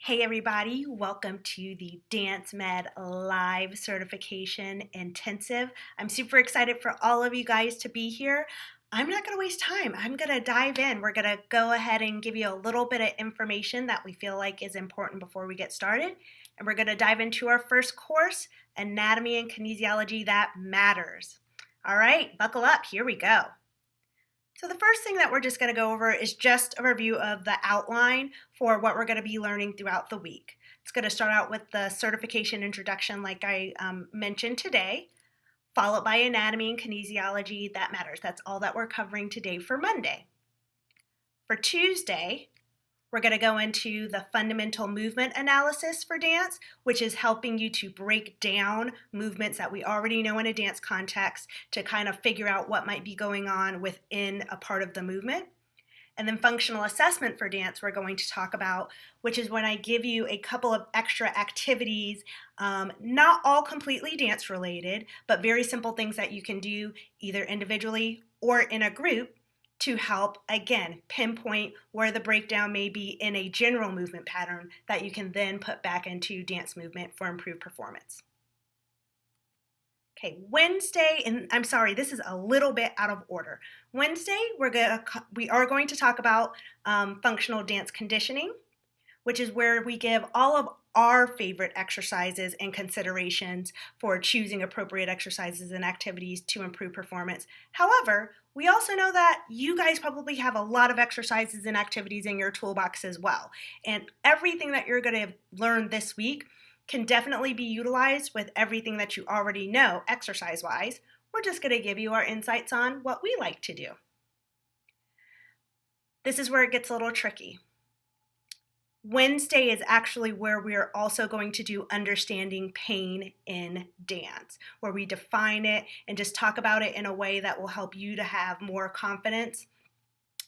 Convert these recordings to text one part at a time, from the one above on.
Hey everybody, welcome to the Dance Med Live Certification Intensive. I'm super excited for all of you guys to be here. I'm not going to waste time. I'm going to dive in. We're going to go ahead and give you a little bit of information that we feel like is important before we get started. And we're going to dive into our first course, Anatomy and Kinesiology That Matters. All right, buckle up. Here we go. So the first thing that we're just going to go over is just a review of the outline for what we're going to be learning throughout the week. It's going to start out with the certification introduction like I mentioned today, followed by anatomy and kinesiology that matters. That's all that we're covering today for Monday. For Tuesday, we're going to go into the fundamental movement analysis for dance, which is helping you to break down movements that we already know in a dance context to kind of figure out what might be going on within a part of the movement. And then functional assessment for dance we're going to talk about, which is when I give you a couple of extra activities, not all completely dance related, but very simple things that you can do either individually or in a group to help, again, pinpoint where the breakdown may be in a general movement pattern that you can then put back into dance movement for improved performance. Okay, Wednesday, and I'm sorry, this is a little bit out of order. Wednesday, we are going to talk about functional dance conditioning, which is where we give all of our favorite exercises and considerations for choosing appropriate exercises and activities to improve performance. However, we also know that you guys probably have a lot of exercises and activities in your toolbox as well. And everything that you're going to learn this week can definitely be utilized with everything that you already know exercise-wise. We're just going to give you our insights on what we like to do. This is where it gets a little tricky. Wednesday is actually where we are also going to do understanding pain in dance, where we define it and just talk about it in a way that will help you to have more confidence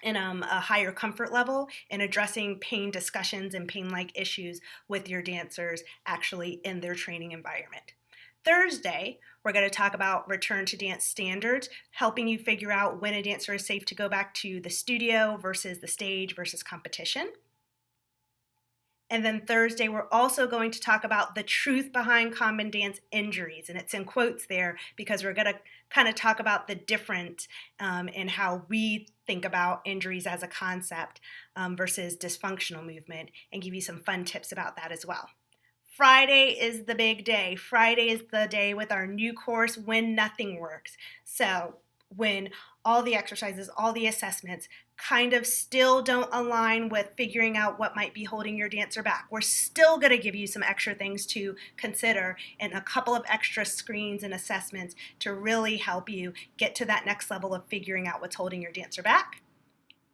and a higher comfort level in addressing pain discussions and pain-like issues with your dancers actually in their training environment. Thursday, we're going to talk about return to dance standards, helping you figure out when a dancer is safe to go back to the studio versus the stage versus competition. And then Thursday, we're also going to talk about the truth behind common dance injuries. And it's in quotes there because we're going to kind of talk about the difference in how we think about injuries as a concept versus dysfunctional movement and give you some fun tips about that as well. Friday is the big day. Friday is the day with our new course, When Nothing Works. So when all the exercises, all the assessments kind of still don't align with figuring out what might be holding your dancer back. We're still going to give you some extra things to consider and a couple of extra screens and assessments to really help you get to that next level of figuring out what's holding your dancer back.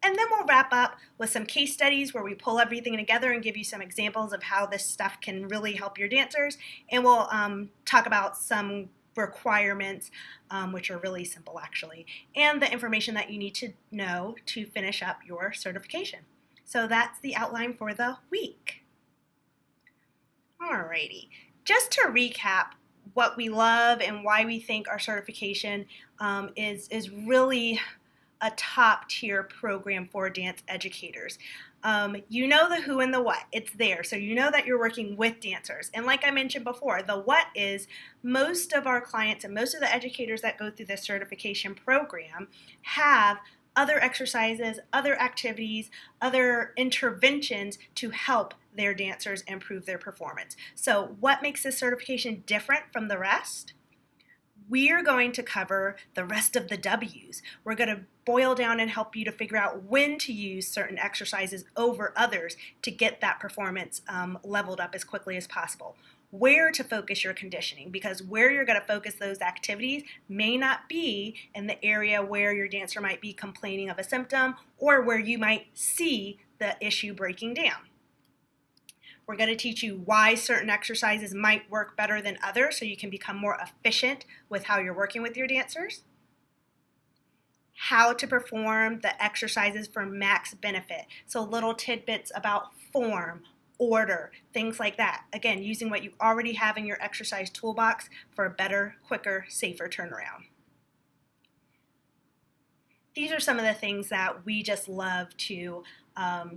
And then we'll wrap up with some case studies where we pull everything together and give you some examples of how this stuff can really help your dancers. And we'll talk about some requirements, which are really simple actually, and the information that you need to know to finish up your certification. So that's the outline for the week. Alrighty, just to recap what we love and why we think our certification is really a top tier program for dance educators. You know the who and the what, it's there. So you know that you're working with dancers. And like I mentioned before, the what is most of our clients and most of the educators that go through this certification program have other exercises, other activities, other interventions to help their dancers improve their performance. So what makes this certification different from the rest? We're going to cover the rest of the W's. We're going to boil down and help you to figure out when to use certain exercises over others to get that performance leveled up as quickly as possible. Where to focus your conditioning, because where you're going to focus those activities may not be in the area where your dancer might be complaining of a symptom or where you might see the issue breaking down. We're going to teach you why certain exercises might work better than others so you can become more efficient with how you're working with your dancers. How to perform the exercises for max benefit. So little tidbits about form, order, things like that. Again, using what you already have in your exercise toolbox for a better, quicker, safer turnaround. These are some of the things that we just love to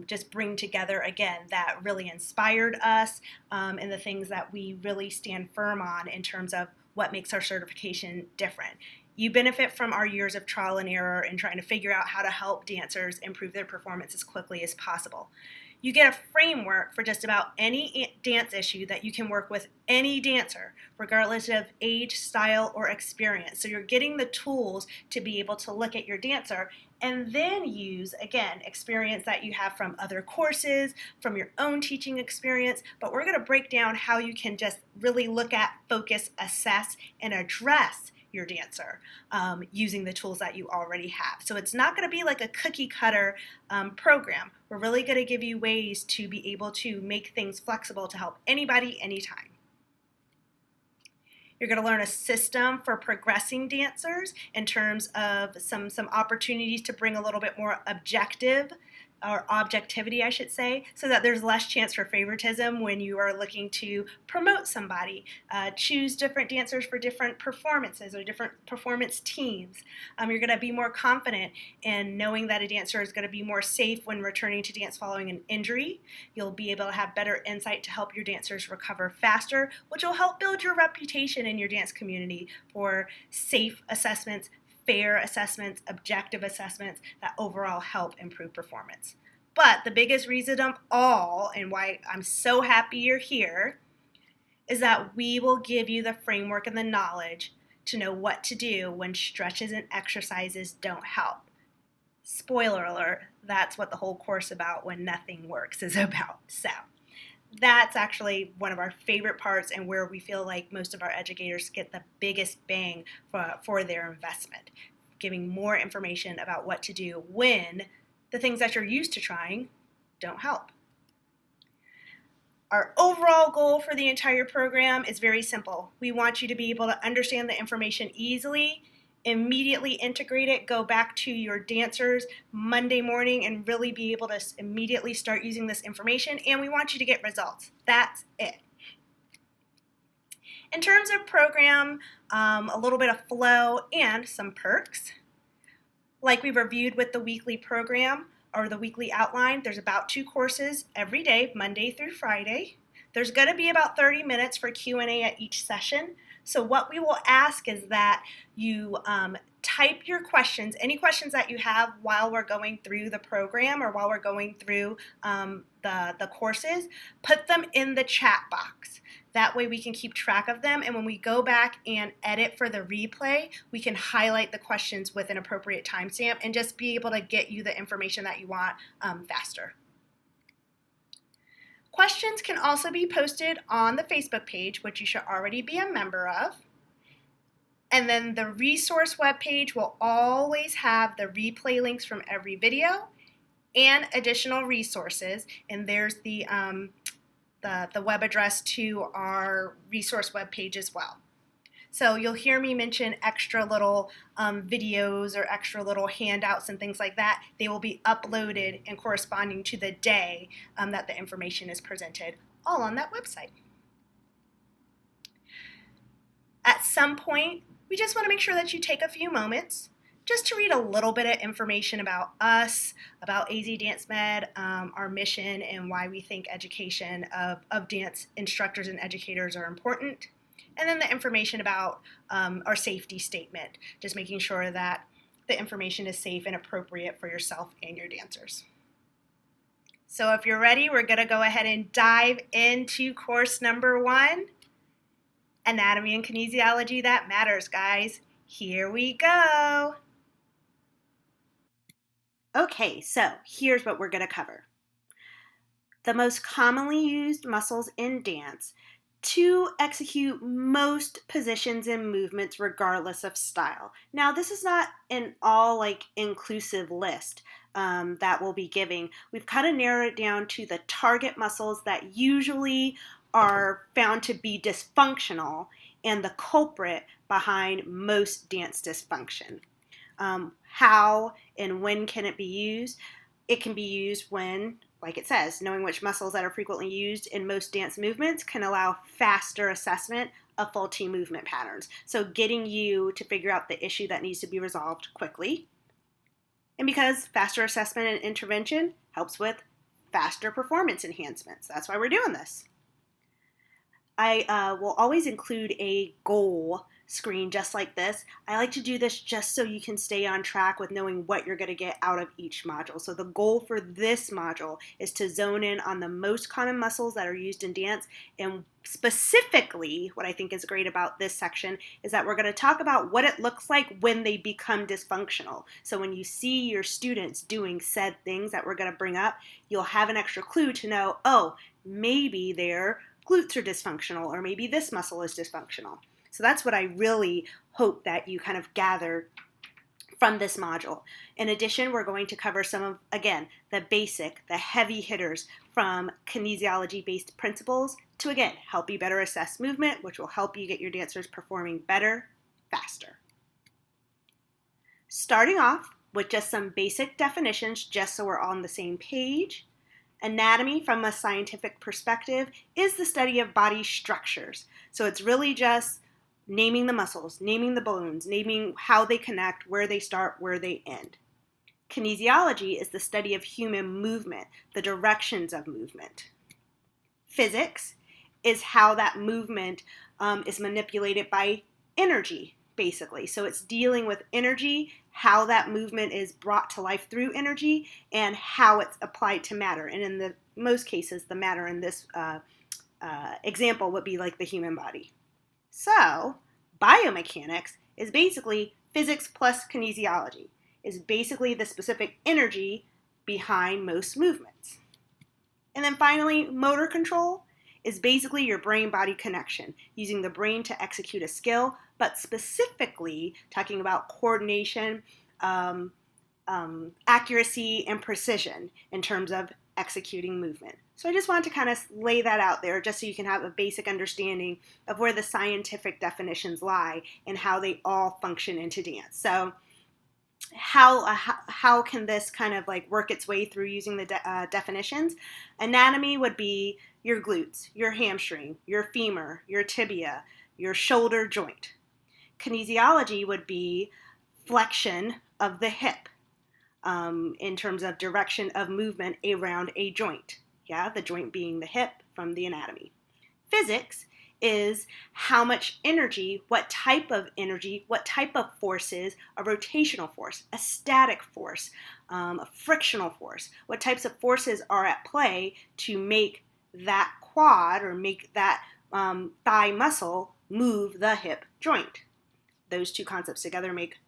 just bring together again that really inspired us, and the things that we really stand firm on in terms of what makes our certification different. You benefit from our years of trial and error in trying to figure out how to help dancers improve their performance as quickly as possible. You get a framework for just about any dance issue that you can work with any dancer, regardless of age, style, or experience. So you're getting the tools to be able to look at your dancer and then use, again, experience that you have from other courses, from your own teaching experience. But we're going to break down how you can just really look at, focus, assess, and address your dancer using the tools that you already have. So it's not going to be like a cookie cutter program. We're really going to give you ways to be able to make things flexible to help anybody, anytime. You're going to learn a system for progressing dancers in terms of some opportunities to bring a little bit more objectivity, I should say, so that there's less chance for favoritism when you are looking to promote somebody. Choose different dancers for different performances or different performance teams. You're going to be more confident in knowing that a dancer is going to be more safe when returning to dance following an injury. You'll be able to have better insight to help your dancers recover faster, which will help build your reputation in your dance community for safe assessments, fair assessments, objective assessments that overall help improve performance. But the biggest reason of all, and why I'm so happy you're here, is that we will give you the framework and the knowledge to know what to do when stretches and exercises don't help. Spoiler alert, that's what the whole course about when nothing works is about. So that's actually one of our favorite parts and where we feel like most of our educators get the biggest bang for their investment, giving more information about what to do when the things that you're used to trying don't help. Our overall goal for the entire program is very simple. We want you to be able to understand the information easily, immediately integrate it, go back to your dancers Monday morning and really be able to immediately start using this information, and we want you to get results. That's it. In terms of program, a little bit of flow and some perks. Like we reviewed with the weekly program or the weekly outline, there's about 2 courses every day, Monday through Friday. There's going to be about 30 minutes for Q&A at each session. So what we will ask is that you type your questions, any questions that you have while we're going through the program or while we're going through the courses, put them in the chat box. That way we can keep track of them, and when we go back and edit for the replay, we can highlight the questions with an appropriate timestamp and just be able to get you the information that you want faster. Questions can also be posted on the Facebook page, which you should already be a member of. And then the resource webpage will always have the replay links from every video and additional resources. And there's the web address to our resource webpage as well. So you'll hear me mention extra little videos or extra little handouts and things like that. They will be uploaded and corresponding to the day that the information is presented, all on that website. At some point, we just want to make sure that you take a few moments just to read a little bit of information about us, about AZ Dance Med, our mission, and why we think education of dance instructors and educators are important. And then the information about our safety statement, just making sure that the information is safe and appropriate for yourself and your dancers. So if you're ready, we're going to go ahead and dive into course number 1, Anatomy and Kinesiology That Matters, guys. Here we go. Okay, so here's what we're going to cover. The most commonly used muscles in dance to execute most positions and movements regardless of style. Now, this is not an all inclusive list that we'll be giving. We've kind of narrowed it down to the target muscles that usually are found to be dysfunctional and the culprit behind most dance dysfunction. How and when can it be used? It can be used when, like it says, knowing which muscles that are frequently used in most dance movements can allow faster assessment of faulty movement patterns. So getting you to figure out the issue that needs to be resolved quickly. And because faster assessment and intervention helps with faster performance enhancements. That's why we're doing this. I will always include a goal screen just like this. I like to do this just so you can stay on track with knowing what you're going to get out of each module. So the goal for this module is to zone in on the most common muscles that are used in dance, and specifically what I think is great about this section is that we're going to talk about what it looks like when they become dysfunctional. So when you see your students doing said things that we're going to bring up, you'll have an extra clue to know, oh, maybe their glutes are dysfunctional, or maybe this muscle is dysfunctional. So that's what I really hope that you kind of gather from this module. In addition, we're going to cover some of, again, the basic, the heavy hitters from kinesiology-based principles to, again, help you better assess movement, which will help you get your dancers performing better, faster. Starting off with just some basic definitions, just so we're all on the same page. Anatomy, from a scientific perspective, is the study of body structures. So it's really just naming the muscles, naming the bones, naming how they connect, where they start, where they end. Kinesiology is the study of human movement, the directions of movement. Physics is how that movement is manipulated by energy, basically. So it's dealing with energy, how that movement is brought to life through energy, and how it's applied to matter. And in the most cases, the matter in this example would be like the human body. So biomechanics is basically physics plus kinesiology, is basically the specific energy behind most movements. And then finally, motor control is basically your brain-body connection, using the brain to execute a skill, but specifically talking about coordination, accuracy, and precision in terms of executing movement. So I just wanted to kind of lay that out there just so you can have a basic understanding of where the scientific definitions lie and how they all function into dance. So how can this kind of like work its way through using the definitions? Anatomy would be your glutes, your hamstring, your femur, your tibia, your shoulder joint. Kinesiology would be flexion of the hip in terms of direction of movement around a joint. Yeah, the joint being the hip from the anatomy. Physics is how much energy, what type of forces, a rotational force, a static force, a frictional force, what types of forces are at play to make that quad or make that thigh muscle move the hip joint. Those two concepts together make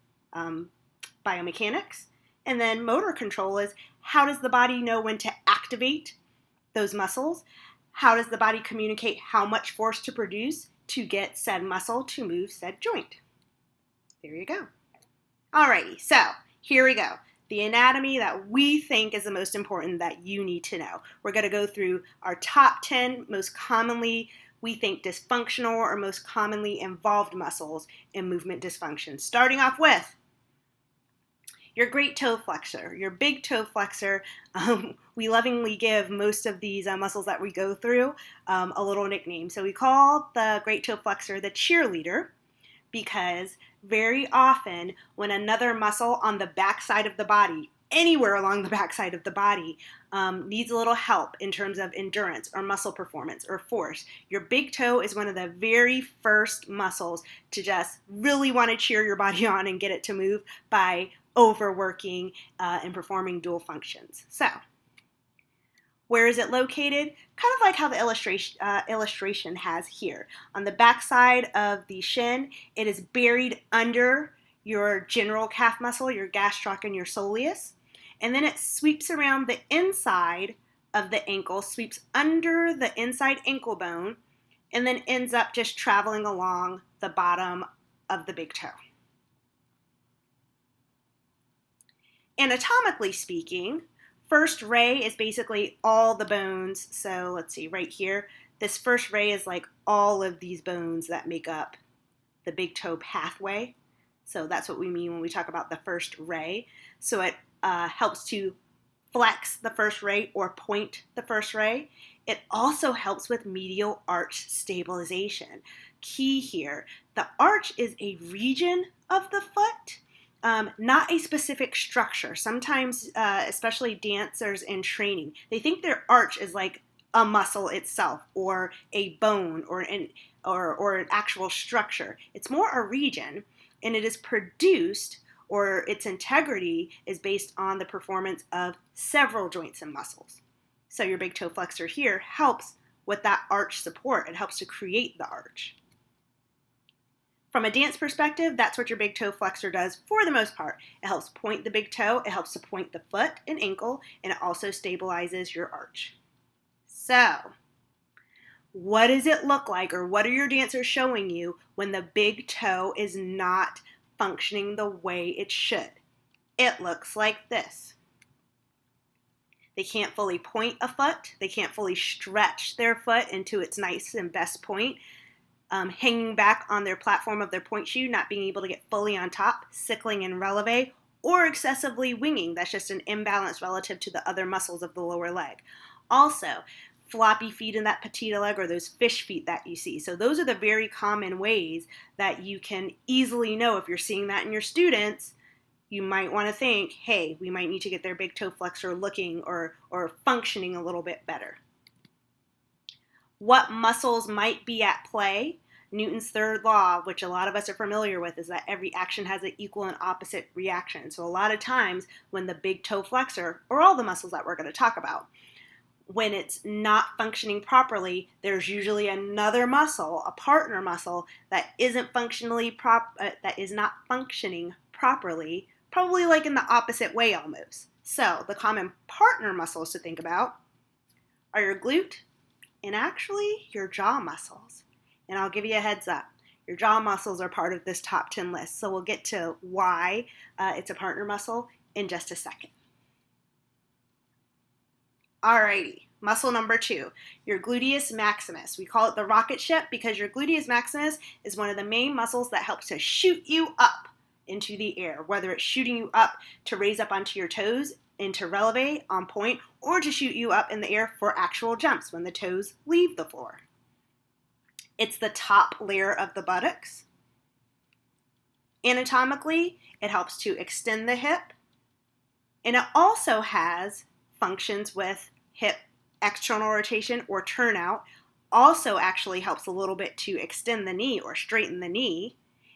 biomechanics. And then motor control is how does the body know when to activate those muscles? How does the body communicate how much force to produce to get said muscle to move said joint? There you go. Alrighty, so here we go. The anatomy that we think is the most important that you need to know. We're going to go through our top 10 most commonly we think dysfunctional or most commonly involved muscles in movement dysfunction. Starting off with your great toe flexor, your big toe flexor. We lovingly give most of these muscles that we go through a little nickname. So we call the great toe flexor the cheerleader because very often when another muscle on the backside of the body, anywhere along the backside of the body, needs a little help in terms of endurance or muscle performance or force, your big toe is one of the very first muscles to just really want to cheer your body on and get it to move by overworking and performing dual functions. So, where is it located? Kind of like how the illustration has here. On the backside of the shin, it is buried under your general calf muscle, your gastroc and your soleus. And then it sweeps around the inside of the ankle, sweeps under the inside ankle bone, and then ends up just traveling along the bottom of the big toe. Anatomically speaking, first ray is basically all the bones. So let's see, right here, this first ray is like all of these bones that make up the big toe pathway. So that's what we mean when we talk about the first ray. So it helps to flex the first ray or point the first ray. It also helps with medial arch stabilization. Key here, the arch is a region of the foot Not a specific structure. Sometimes, especially dancers in training, they think their arch is like a muscle itself or a bone or an actual structure. It's more a region, and it is produced, or its integrity is based on the performance of several joints and muscles. So your big toe flexor here helps with that arch support. It helps to create the arch. From a dance perspective, that's what your big toe flexor does for the most part. It helps point the big toe, it helps to point the foot and ankle, and it also stabilizes your arch. So, what does it look like, or what are your dancers showing you when the big toe is not functioning the way it should? It looks like this. They can't fully point a foot. They can't fully stretch their foot into its nice and best point. Hanging back on their platform of their point shoe, not being able to get fully on top, sickling in releve, or excessively winging. That's just an imbalance relative to the other muscles of the lower leg. Also, floppy feet in that petite leg, or those fish feet that you see. So those are the very common ways that you can easily know if you're seeing that in your students. You might want to think, hey, we might need to get their big toe flexor looking or functioning a little bit better. What muscles might be at play? Newton's third law, which a lot of us are familiar with, is that every action has an equal and opposite reaction. So a lot of times when the big toe flexor, or all the muscles that we're going to talk about, when it's not functioning properly, there's usually another muscle, a partner muscle, that is not functioning properly, probably like in the opposite way almost. So the common partner muscles to think about are your glute and actually your jaw muscles. And I'll give you a heads up. Your jaw muscles are part of this top 10 list. So we'll get to why it's a partner muscle in just a second. Alrighty, muscle number 2, your gluteus maximus. We call it the rocket ship because your gluteus maximus is one of the main muscles that helps to shoot you up into the air, whether it's shooting you up to raise up onto your toes into releve on point, or to shoot you up in the air for actual jumps when the toes leave the floor. It's the top layer of the buttocks. Anatomically, it helps to extend the hip, and it also has functions with hip external rotation or turnout. Also actually helps a little bit to extend the knee or straighten the knee.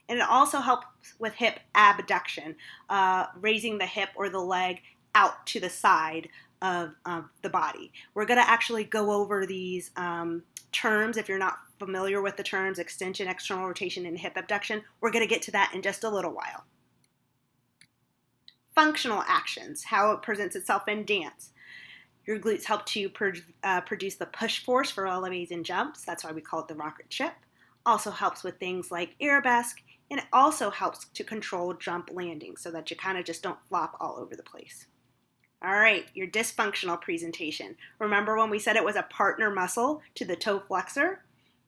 And it also helps with hip abduction, raising the hip or the leg out to the side of the body. We're going to actually go over these terms. If you're not familiar with the terms extension, external rotation, and hip abduction, we're going to get to that in just a little while. Functional actions, how it presents itself in dance. Your glutes help to produce the push force for releves and jumps. That's why we call it the rocket ship. Also helps with things like arabesque, and it also helps to control jump landing so that you kind of just don't flop all over the place. All right, your dysfunctional presentation. Remember when we said it was a partner muscle to the toe flexor?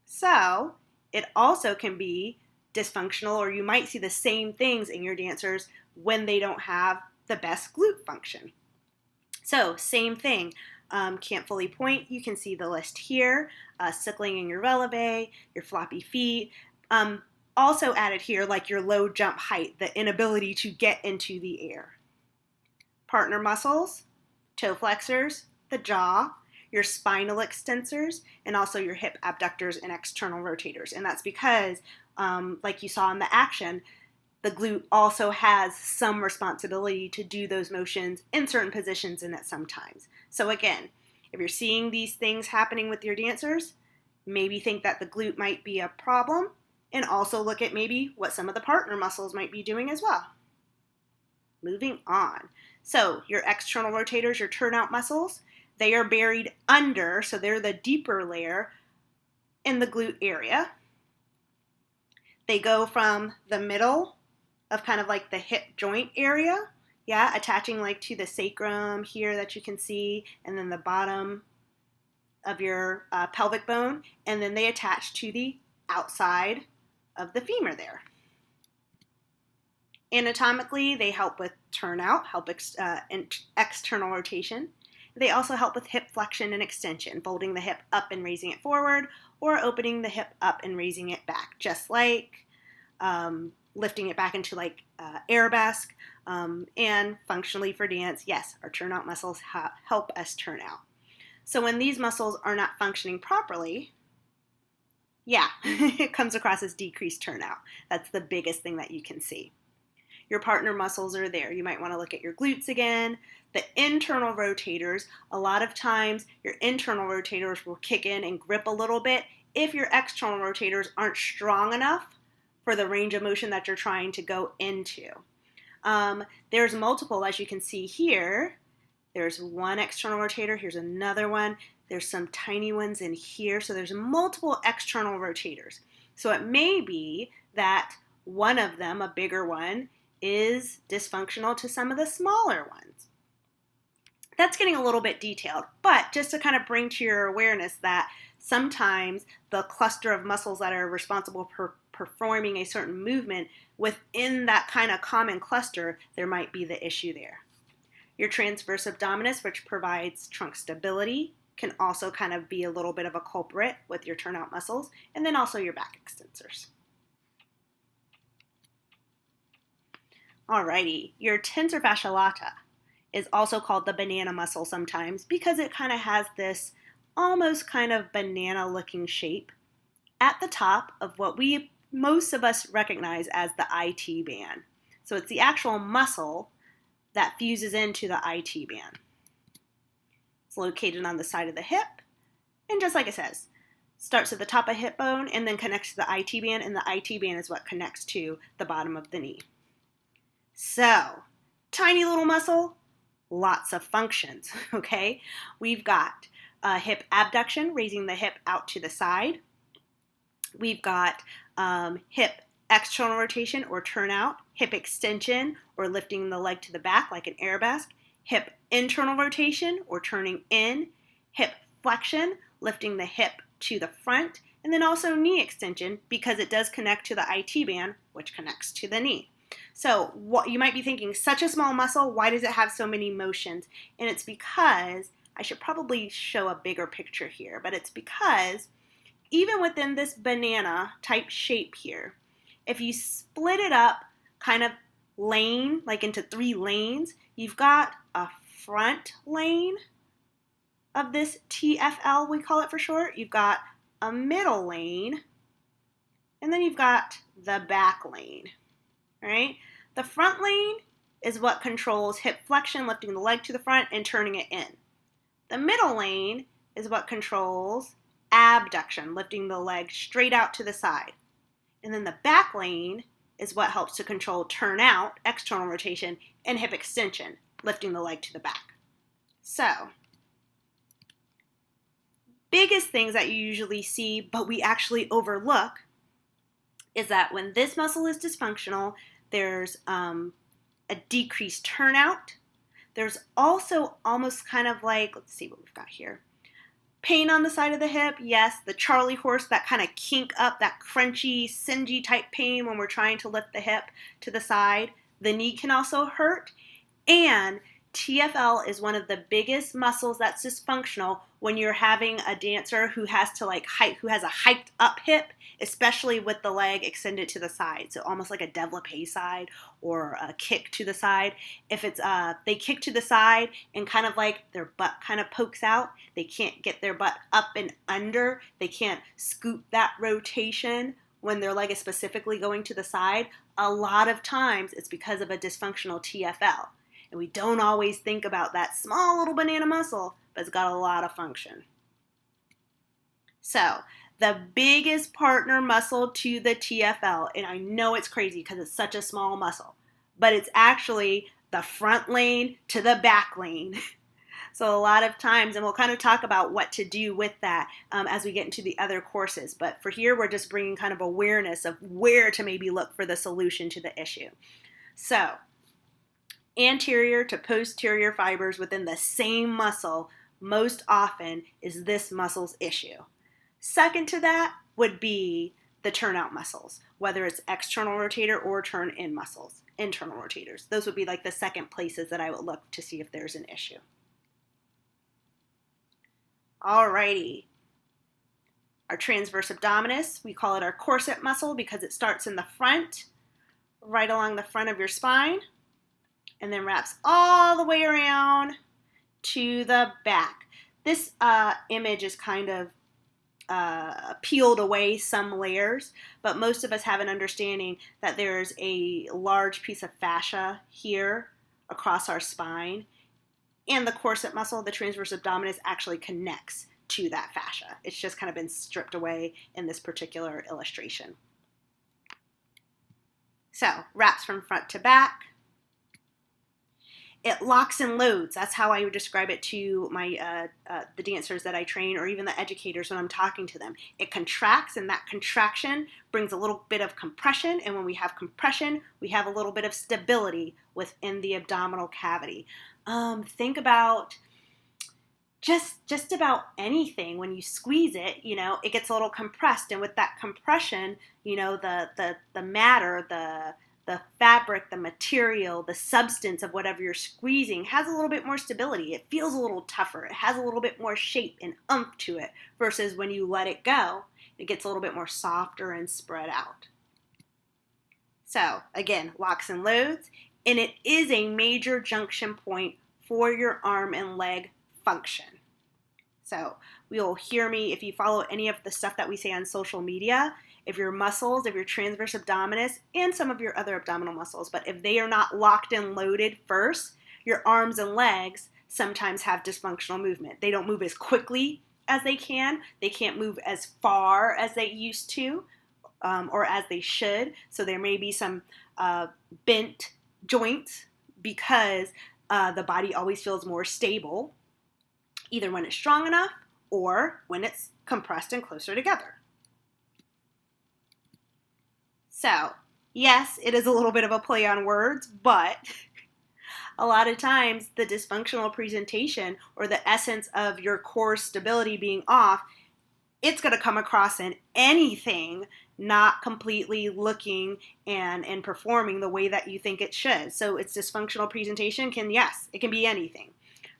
So it also can be dysfunctional, or you might see the same things in your dancers when they don't have the best glute function. So same thing, can't fully point. You can see the list here, sickling in your releve, your floppy feet. Also added here, like your low jump height, the inability to get into the air. Partner muscles, toe flexors, the jaw, your spinal extensors, and also your hip abductors and external rotators. And that's because, like you saw in the action, the glute also has some responsibility to do those motions in certain positions in it sometimes. So again, if you're seeing these things happening with your dancers, maybe think that the glute might be a problem, and also look at maybe what some of the partner muscles might be doing as well. Moving on. So your external rotators, your turnout muscles, they are buried under, so they're the deeper layer in the glute area. They go from the middle of kind of like the hip joint area, attaching like to the sacrum here that you can see, and then the bottom of your pelvic bone, and then they attach to the outside of the femur there. Anatomically, they help with turnout, help external rotation. They also help with hip flexion and extension, folding the hip up and raising it forward, or opening the hip up and raising it back, just like lifting it back into like arabesque. And functionally for dance, yes, our turnout muscles help us turn out. So when these muscles are not functioning properly, yeah, it comes across as decreased turnout. That's the biggest thing that you can see. Your partner muscles are there. You might want to look at your glutes again. The internal rotators, a lot of times your internal rotators will kick in and grip a little bit if your external rotators aren't strong enough for the range of motion that you're trying to go into. There's multiple, as you can see here. There's one external rotator, here's another one. There's some tiny ones in here, so there's multiple external rotators. So it may be that one of them, a bigger one, is dysfunctional to some of the smaller ones. That's getting a little bit detailed, but just to kind of bring to your awareness that sometimes the cluster of muscles that are responsible for performing a certain movement, within that kind of common cluster, there might be the issue there. Your transverse abdominis, which provides trunk stability, can also kind of be a little bit of a culprit with your turnout muscles, and then also your back extensors. Alrighty, your tensor fascia lata is also called the banana muscle sometimes because it kind of has this almost kind of banana looking shape at the top of what most of us recognize as the IT band. So it's the actual muscle that fuses into the IT band. It's located on the side of the hip, and just like it says, starts at the top of hip bone and then connects to the IT band, and the IT band is what connects to the bottom of the knee. So, tiny little muscle, lots of functions, okay? We've got hip abduction, raising the hip out to the side. We've got hip external rotation or turnout, hip extension or lifting the leg to the back like an arabesque, hip internal rotation or turning in, hip flexion, lifting the hip to the front, and then also knee extension because it does connect to the IT band, which connects to the knee. So what you might be thinking, such a small muscle, why does it have so many motions? And it's because, I should probably show a bigger picture here, but it's because even within this banana type shape here, if you split it up kind of lane, like into 3 lanes, you've got a front lane of this TFL, we call it for short. You've got a middle lane, and then you've got the back lane, right? The front lane is what controls hip flexion, lifting the leg to the front and turning it in. The middle lane is what controls abduction, lifting the leg straight out to the side. And then the back lane is what helps to control turnout, external rotation, and hip extension, lifting the leg to the back. So, biggest things that you usually see, but we actually overlook, is that when this muscle is dysfunctional, there's a decreased turnout. There's also almost kind of like, let's see what we've got here. Pain on the side of the hip, yes, the Charlie horse, that kind of kink up, that crunchy, singy type pain when we're trying to lift the hip to the side. The knee can also hurt, and TFL is one of the biggest muscles that's dysfunctional when you're having a dancer who has to who has a hiked up hip, especially with the leg extended to the side. So almost like a développé side or a kick to the side. If it's they kick to the side and kind of like their butt kind of pokes out, they can't get their butt up and under. They can't scoop that rotation when their leg is specifically going to the side. A lot of times it's because of a dysfunctional TFL. And we don't always think about that small little banana muscle, but it's got a lot of function. So, the biggest partner muscle to the TFL, and I know it's crazy because it's such a small muscle, but it's actually the front lane to the back lane. So a lot of times, and we'll kind of talk about what to do with that as we get into the other courses. But for here, we're just bringing kind of awareness of where to maybe look for the solution to the issue. So, anterior to posterior fibers within the same muscle most often is this muscle's issue. Second to that would be the turnout muscles, whether it's external rotator or turn in muscles, internal rotators. Those would be like the second places that I would look to see if there's an issue. Alrighty. Our transverse abdominis, we call it our corset muscle because it starts in the front, right along the front of your spine, and then wraps all the way around to the back. This image is kind of peeled away some layers, but most of us have an understanding that there's a large piece of fascia here across our spine, and the corset muscle, the transverse abdominis, actually connects to that fascia. It's just kind of been stripped away in this particular illustration. So, wraps from front to back. It locks and loads. That's how I would describe it to my the dancers that I train, or even the educators when I'm talking to them. It contracts, and that contraction brings a little bit of compression, and when we have compression, we have a little bit of stability within the abdominal cavity. Think about just about anything. When you squeeze it, it gets a little compressed, and with that compression, the matter, the fabric, the material, the substance of whatever you're squeezing has a little bit more stability. It feels a little tougher. It has a little bit more shape and oomph to it, versus when you let it go, it gets a little bit more softer and spread out. So again, locks and loads, and it is a major junction point for your arm and leg function. So you'll hear me if you follow any of the stuff that we say on social media. If your muscles, if your transverse abdominis, and some of your other abdominal muscles, but if they are not locked and loaded first, your arms and legs sometimes have dysfunctional movement. They don't move as quickly as they can. They can't move as far as they used to, or as they should. So there may be some bent joints because the body always feels more stable, either when it's strong enough or when it's compressed and closer together. So, yes, it is a little bit of a play on words, but a lot of times the dysfunctional presentation, or the essence of your core stability being off, it's going to come across in anything not completely looking and performing the way that you think it should. So its dysfunctional presentation it can be anything.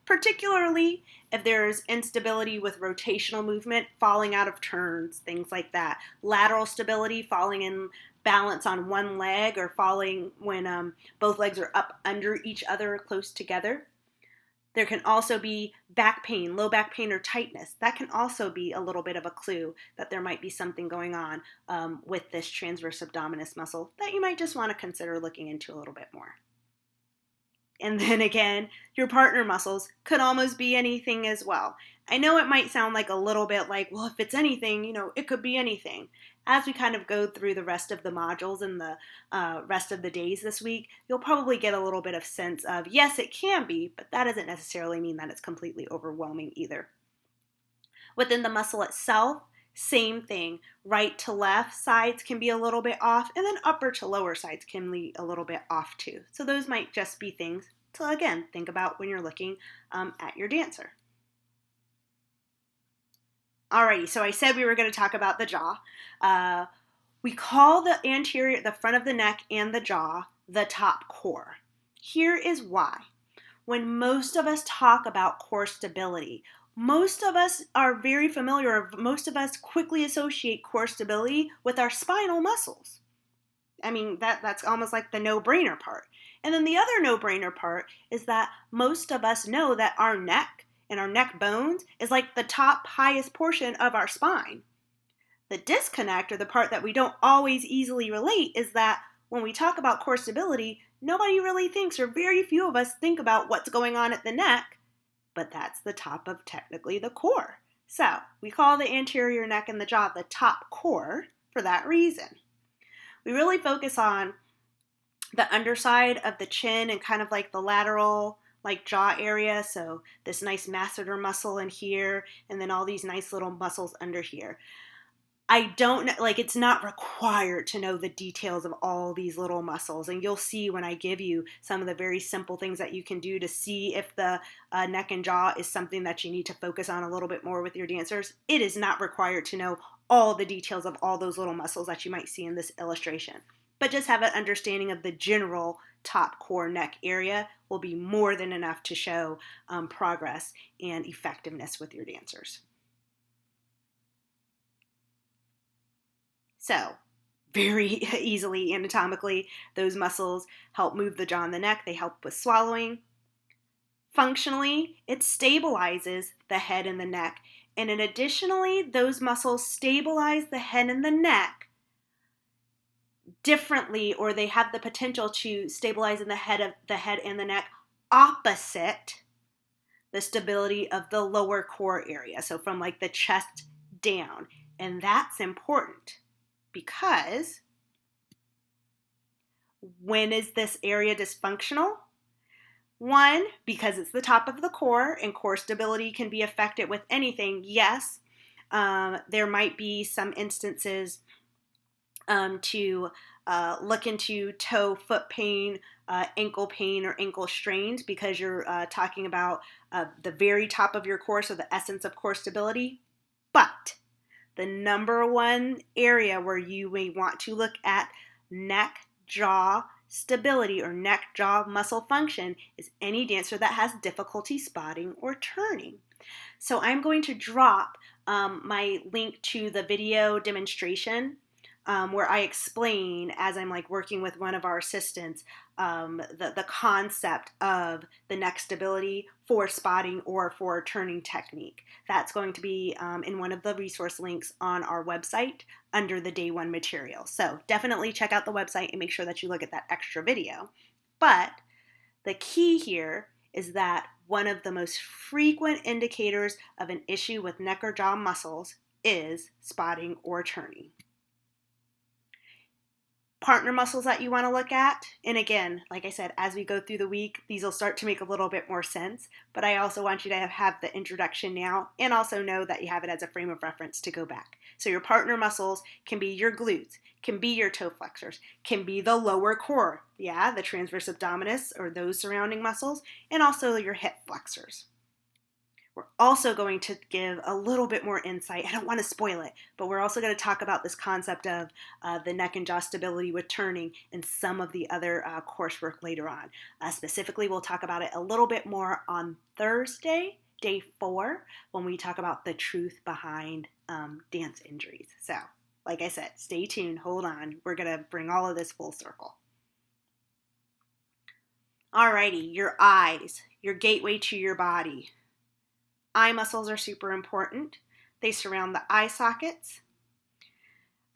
Particularly if there's instability with rotational movement, falling out of turns, things like that. Lateral stability, falling in balance on one leg, or falling when both legs are up under each other close together. There can also be back pain, low back pain, or tightness. That can also be a little bit of a clue that there might be something going on with this transverse abdominis muscle that you might just want to consider looking into a little bit more. And then again, your partner muscles could almost be anything as well. I know it might sound like a little bit like, well, if it's anything, it could be anything. As we kind of go through the rest of the modules and the rest of the days this week, you'll probably get a little bit of sense of, yes, it can be, but that doesn't necessarily mean that it's completely overwhelming either. Within the muscle itself, same thing. Right to left sides can be a little bit off, and then upper to lower sides can be a little bit off too. So those might just be things to, again, think about when you're looking at your dancer. Alrighty, so I said we were going to talk about the jaw. We call the front of the neck and the jaw the top core. Here is why. When most of us talk about core stability, most of us are very familiar, most of us quickly associate core stability with our spinal muscles. I mean, that's almost like the no-brainer part. And then the other no-brainer part is that most of us know that our neck and our neck bones is like the top highest portion of our spine. The disconnect, or the part that we don't always easily relate, is that when we talk about core stability, nobody really thinks, or very few of us think about what's going on at the neck, but that's the top of technically the core. So we call the anterior neck and the jaw the top core for that reason. We really focus on the underside of the chin and kind of like the lateral jaw area. So this nice masseter muscle in here, and then all these nice little muscles under here. I don't know, it's not required to know the details of all these little muscles. And you'll see when I give you some of the very simple things that you can do to see if the neck and jaw is something that you need to focus on a little bit more with your dancers. It is not required to know all the details of all those little muscles that you might see in this illustration. But just have an understanding of the general top core neck area will be more than enough to show progress and effectiveness with your dancers. So, very easily anatomically. Those muscles help move the jaw and the neck. They help with swallowing. Functionally, it stabilizes the head and the neck. And then additionally, those muscles stabilize the head and the neck differently, or they have the potential to stabilize in the head and the neck opposite the stability of the lower core area. So from like the chest down. And that's important because when is this area dysfunctional? One, because it's the top of the core and core stability can be affected with anything. Yes, there might be some instances to look into toe, foot pain, ankle pain, or ankle strains because you're talking about the very top of your core, so the essence of core stability. But the number one area where you may want to look at neck, jaw stability or neck jaw muscle function is any dancer that has difficulty spotting or turning. So I'm going to drop my link to the video demonstration where I explain, as I'm like working with one of our assistants, the concept of the neck stability for spotting or for turning technique. That's going to be in one of the resource links on our website under the day one material. So definitely check out the website and make sure that you look at that extra video. But the key here is that one of the most frequent indicators of an issue with neck or jaw muscles is spotting or turning. Partner muscles that you want to look at, and again, like I said, as we go through the week, these will start to make a little bit more sense, but I also want you to have the introduction now and also know that you have it as a frame of reference to go back. So your partner muscles can be your glutes, can be your toe flexors, can be the lower core, the transverse abdominis or those surrounding muscles, and also your hip flexors. We're also going to give a little bit more insight. I don't want to spoil it, but we're also going to talk about this concept of the neck and jaw stability with turning and some of the other coursework later on. Specifically, we'll talk about it a little bit more on Thursday, day 4, when we talk about the truth behind dance injuries. So, like I said, stay tuned, hold on. We're going to bring all of this full circle. Alrighty, your eyes, your gateway to your body. Eye muscles are super important. They surround the eye sockets.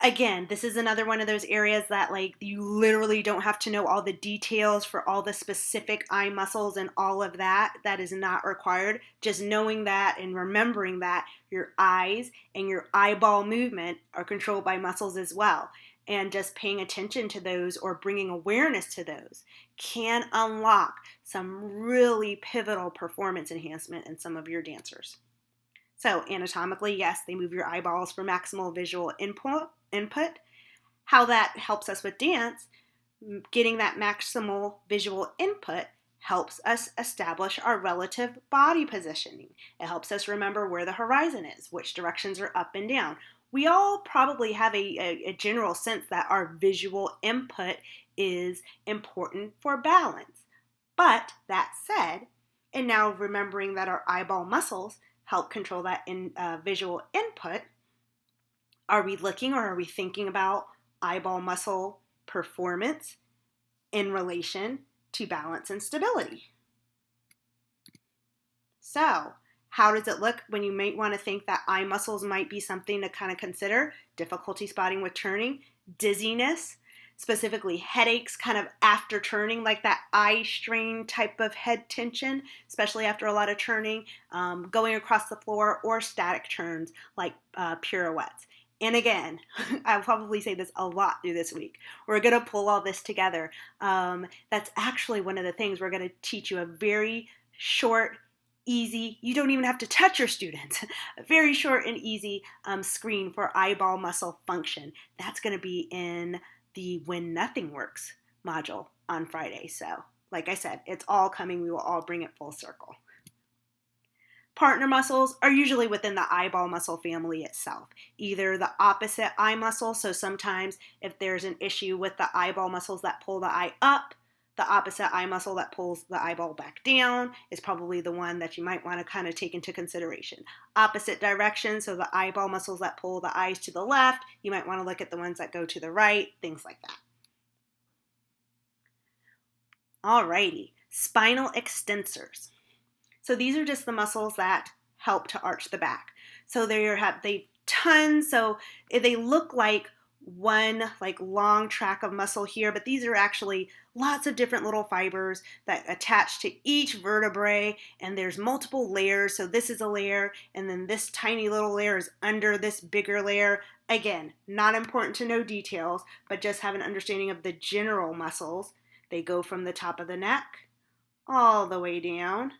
Again, this is another one of those areas that like you literally don't have to know all the details for all the specific eye muscles and all of that. That is not required. Just knowing that and remembering that your eyes and your eyeball movement are controlled by muscles as well. And just paying attention to those or bringing awareness to those can unlock some really pivotal performance enhancement in some of your dancers. So anatomically, yes, they move your eyeballs for maximal visual input. How that helps us with dance, getting that maximal visual input helps us establish our relative body positioning. It helps us remember where the horizon is, which directions are up and down. We all probably have a general sense that our visual input is important for balance. But that said, and now remembering that our eyeball muscles help control that visual input, are we looking or are we thinking about eyeball muscle performance in relation to balance and stability? So, how does it look when you might want to think that eye muscles might be something to kind of consider? Difficulty spotting with turning, dizziness, specifically headaches kind of after turning, like that eye strain type of head tension, especially after a lot of turning, going across the floor, or static turns like pirouettes. And again, I'll probably say this a lot through this week. We're going to pull all this together. That's actually one of the things we're going to teach you a very short, easy, you don't even have to touch your students, a very short and easy screen for eyeball muscle function. That's going to be in the When Nothing Works module on Friday. So, like I said, it's all coming. We will all bring it full circle. Partner muscles are usually within the eyeball muscle family itself, either the opposite eye muscle. So sometimes if there's an issue with the eyeball muscles that pull the eye up, The opposite eye muscle that pulls the eyeball back down is probably the one that you might want to kind of take into consideration. Opposite direction, so the eyeball muscles that pull the eyes to the left, you might want to look at the ones that go to the right, things like that. Alrighty, spinal extensors. So these are just the muscles that help to arch the back. So they tons, so they look like one like long track of muscle here, but these are actually lots of different little fibers that attach to each vertebrae, and there's multiple layers. So this is a layer, and then this tiny little layer is under this bigger layer. Again, not important to know details, but just have an understanding of the general muscles. They go from the top of the neck all the way down,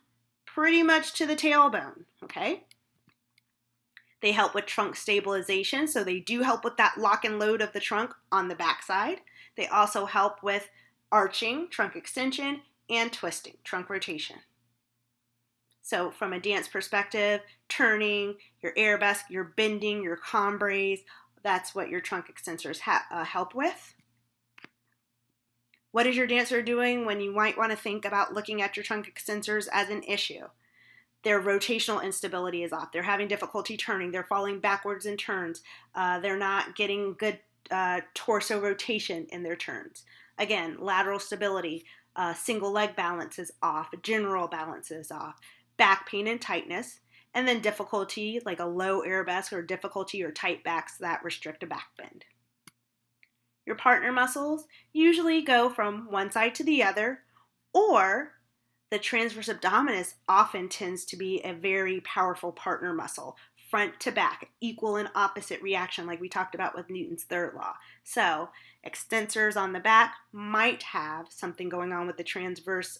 pretty much to the tailbone, okay? They help with trunk stabilization, so they do help with that lock and load of the trunk on the backside. They also help with arching, trunk extension, and twisting, trunk rotation. So from a dance perspective, turning, your arabesque, your bending, your combres, that's what your trunk extensors help with. What is your dancer doing when you might want to think about looking at your trunk extensors as an issue? Their rotational instability is off. They're having difficulty turning. They're falling backwards in turns. They're not getting good torso rotation in their turns. Again, lateral stability, single leg balance is off, general balance is off, back pain and tightness, and then difficulty like a low arabesque or difficulty or tight backs that restrict a back bend. Your partner muscles usually go from one side to the other, or the transverse abdominis often tends to be a very powerful partner muscle, front to back, equal and opposite reaction like we talked about with Newton's third law. So extensors on the back might have something going on with the transverse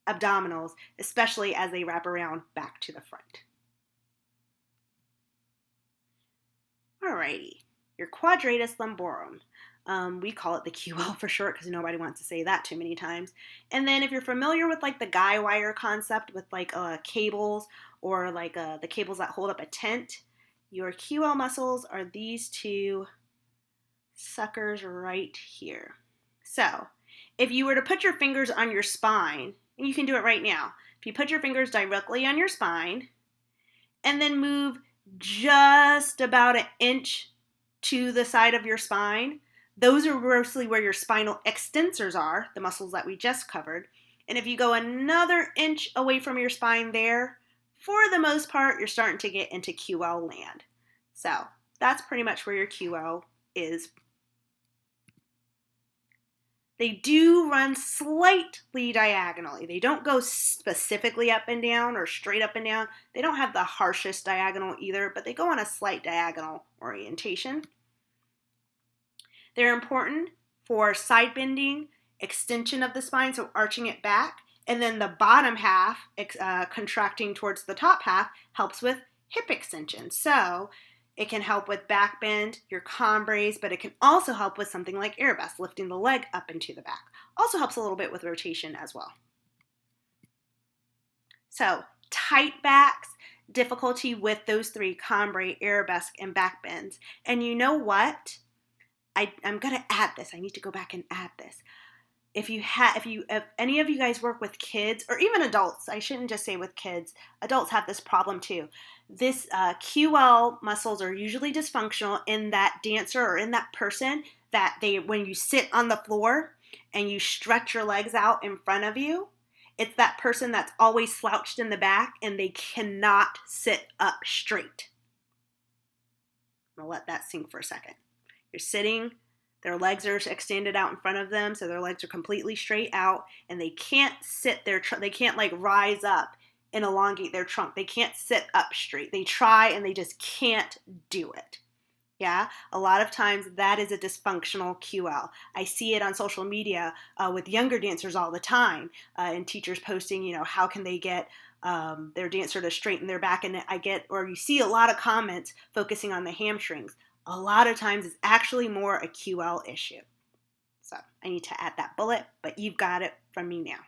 abdominals, especially as they wrap around back to the front. Alrighty, your quadratus lumborum. We call it the QL for short because nobody wants to say that too many times. And then if you're familiar with like the guy wire concept with like cables or like the cables that hold up a tent, your QL muscles are these two suckers right here. So if you were to put your fingers on your spine, and you can do it right now, if you put your fingers directly on your spine and then move just about an inch to the side of your spine, those are mostly where your spinal extensors are, the muscles that we just covered. And if you go another inch away from your spine there, for the most part, you're starting to get into QL land. So that's pretty much where your QL is. They do run slightly diagonally. They don't go specifically up and down or straight up and down. They don't have the harshest diagonal either, but they go on a slight diagonal orientation. They're important for side bending, extension of the spine, so arching it back, and then the bottom half, contracting towards the top half, helps with hip extension. So it can help with back bend, your combres, but it can also help with something like arabesque, lifting the leg up into the back. Also helps a little bit with rotation as well. So tight backs, difficulty with those three, combre, arabesque, and back bends. And you know what? I'm going to add this. I need to go back and add this. If any of you guys work with kids or even adults, I shouldn't just say with kids, adults have this problem too. This QL muscles are usually dysfunctional in that dancer or in that person that when you sit on the floor and you stretch your legs out in front of you, it's that person that's always slouched in the back and they cannot sit up straight. I'm going to let that sink for a second. You're sitting, their legs are extended out in front of them, so their legs are completely straight out, and they can't sit they can't like rise up and elongate their trunk. They can't sit up straight. They try and they just can't do it. Yeah, a lot of times that is a dysfunctional QL. I see it on social media with younger dancers all the time, and teachers posting, how can they get their dancer to straighten their back, and you see a lot of comments focusing on the hamstrings. A lot of times it's actually more a QL issue. So I need to add that bullet, but you've got it from me now.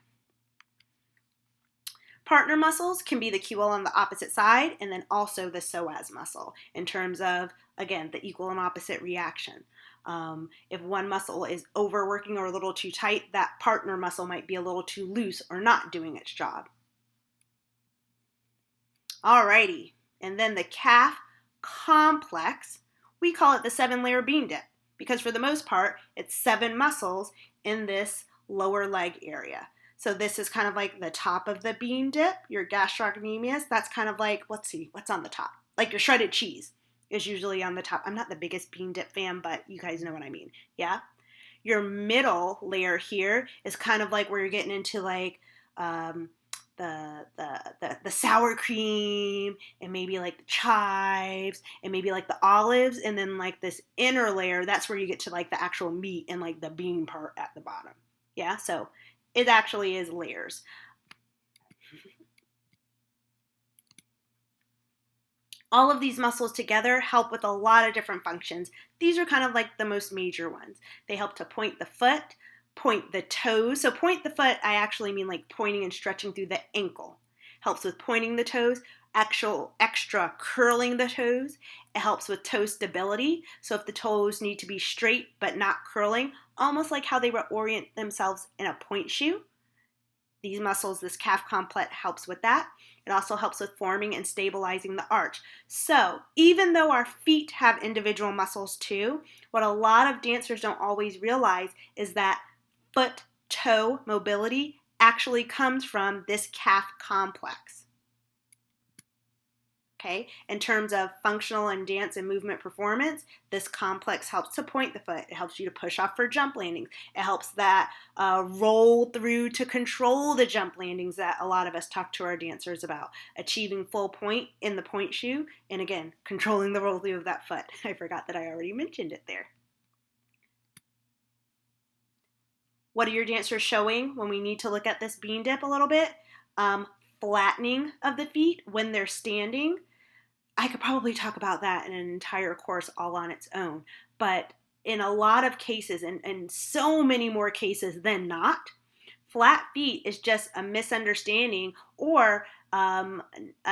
Partner muscles can be the QL on the opposite side and then also the psoas muscle in terms of, again, the equal and opposite reaction. If one muscle is overworking or a little too tight, that partner muscle might be a little too loose or not doing its job. Alrighty, and then the calf complex, we call it the 7-layer bean dip because for the most part, it's 7 muscles in this lower leg area. So this is kind of like the top of the bean dip, your gastrocnemius. That's kind of like, let's see, what's on the top? Like your shredded cheese is usually on the top. I'm not the biggest bean dip fan, but you guys know what I mean. Yeah? Your middle layer here is kind of like where you're getting into like the sour cream and maybe like the chives and maybe like the olives, and then like this inner layer, that's where you get to like the actual meat and like the bean part at the bottom. Yeah, so it actually is layers. All of these muscles together help with a lot of different functions. These are kind of like the most major ones. They help to point the foot, point the toes. So point the foot, I actually mean like pointing and stretching through the ankle. Helps with pointing the toes, extra curling the toes. It helps with toe stability. So if the toes need to be straight but not curling, almost like how they would orient themselves in a point shoe. These muscles, this calf complex helps with that. It also helps with forming and stabilizing the arch. So even though our feet have individual muscles too, what a lot of dancers don't always realize is that foot-toe mobility actually comes from this calf complex. Okay, in terms of functional and dance and movement performance, this complex helps to point the foot. It helps you to push off for jump landings. It helps that roll through to control the jump landings that a lot of us talk to our dancers about. Achieving full point in the point shoe, and again, controlling the roll through of that foot. I forgot that I already mentioned it there. What are your dancers showing when we need to look at this bean dip a little bit? Flattening of the feet when they're standing. I could probably talk about that in an entire course all on its own, but in a lot of cases, and so many more cases than not, flat feet is just a misunderstanding or a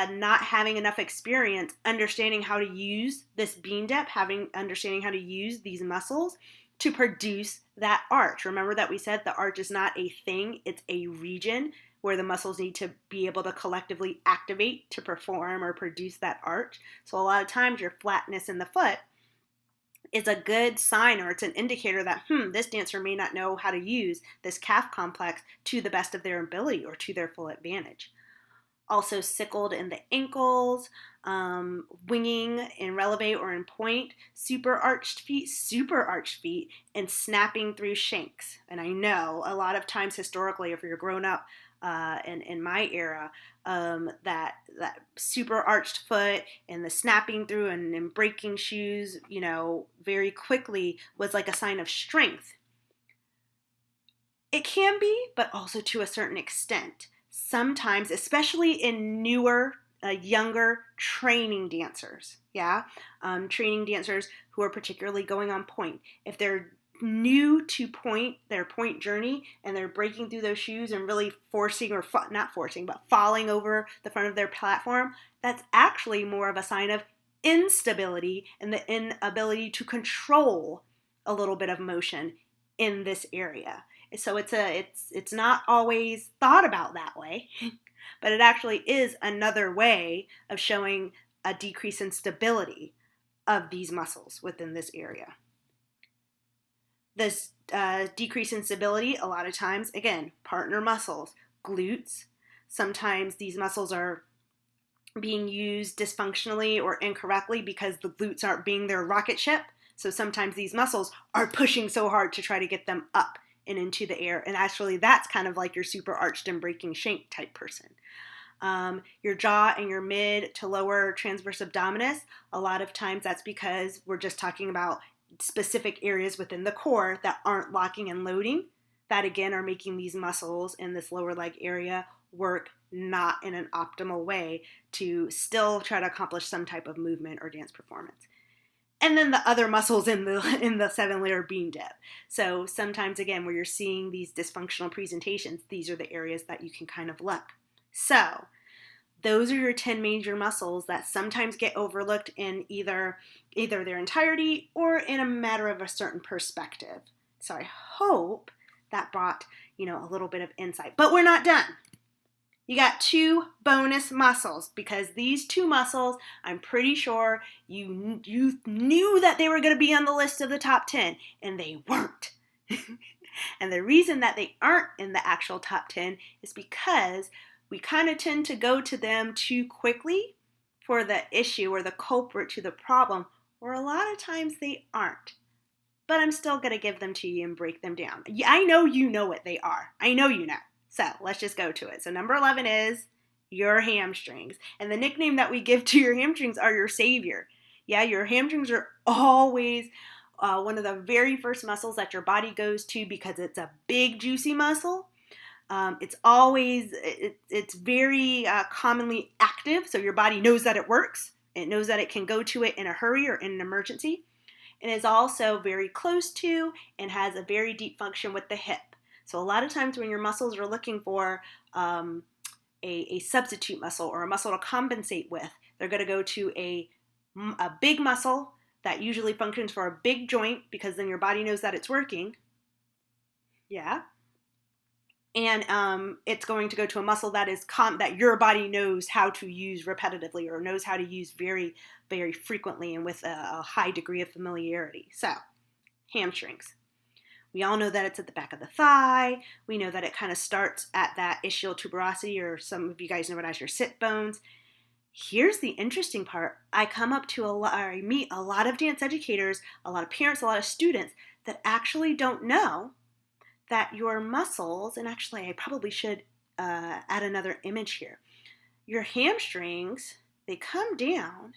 not having enough experience understanding how to use this bean dip, understanding how to use these muscles to produce that arch. Remember that we said the arch is not a thing, it's a region where the muscles need to be able to collectively activate to perform or produce that arch. So a lot of times your flatness in the foot is a good sign, or it's an indicator that, this dancer may not know how to use this calf complex to the best of their ability or to their full advantage. Also sickled in the ankles, winging in releve or in point, super arched feet, and snapping through shanks. And I know a lot of times historically, if you're grown up in my era, that super arched foot and the snapping through and breaking shoes, very quickly was like a sign of strength. It can be, but also to a certain extent. Sometimes, especially in newer, younger training dancers, training dancers who are particularly going on point. If they're new to their point journey, and they're breaking through those shoes and really forcing, or not forcing, but falling over the front of their platform, that's actually more of a sign of instability and the inability to control a little bit of motion in this area. So it's not always thought about that way, but it actually is another way of showing a decrease in stability of these muscles within this area. This decrease in stability, a lot of times, again, partner muscles, glutes. Sometimes these muscles are being used dysfunctionally or incorrectly because the glutes aren't being their rocket ship. So sometimes these muscles are pushing so hard to try to get them up and into the air. And actually, that's kind of like your super arched and breaking shank type person. Your jaw and your mid to lower transverse abdominis, a lot of times that's because we're just talking about specific areas within the core that aren't locking and loading, that again are making these muscles in this lower leg area work not in an optimal way to still try to accomplish some type of movement or dance performance. And then the other muscles in the 7-layer bean dip. So sometimes, again, where you're seeing these dysfunctional presentations, these are the areas that you can kind of look. So Those are your 10 major muscles that sometimes get overlooked in either their entirety or in a matter of a certain perspective. So I hope that brought, a little bit of insight. But we're not done. You got 2 bonus muscles, because these 2 muscles, I'm pretty sure you knew that they were going to be on the list of the top 10, and they weren't. And the reason that they aren't in the actual top 10 is because we kind of tend to go to them too quickly for the issue or the culprit to the problem, or a lot of times they aren't. But I'm still going to give them to you and break them down. I know you know what they are. I know you know. So let's just go to it. So number 11 is your hamstrings. And the nickname that we give to your hamstrings are your savior. Yeah, your hamstrings are always one of the very first muscles that your body goes to because it's a big, juicy muscle. It's very commonly active, so your body knows that it works. It knows that it can go to it in a hurry or in an emergency. And is also very close to and has a very deep function with the hip. So a lot of times when your muscles are looking for a substitute muscle or a muscle to compensate with, they're going to go to a big muscle that usually functions for a big joint, because then your body knows that it's working. Yeah. And it's going to go to a muscle that is that your body knows how to use repetitively or knows how to use very, very frequently and with a high degree of familiarity. So, hamstrings. We all know that it's at the back of the thigh. We know that it kind of starts at that ischial tuberosity, or some of you guys know it as your sit bones. Here's the interesting part. I meet a lot of dance educators, a lot of parents, a lot of students that actually don't know that your muscles, and actually I probably should add another image here. Your hamstrings, they come down,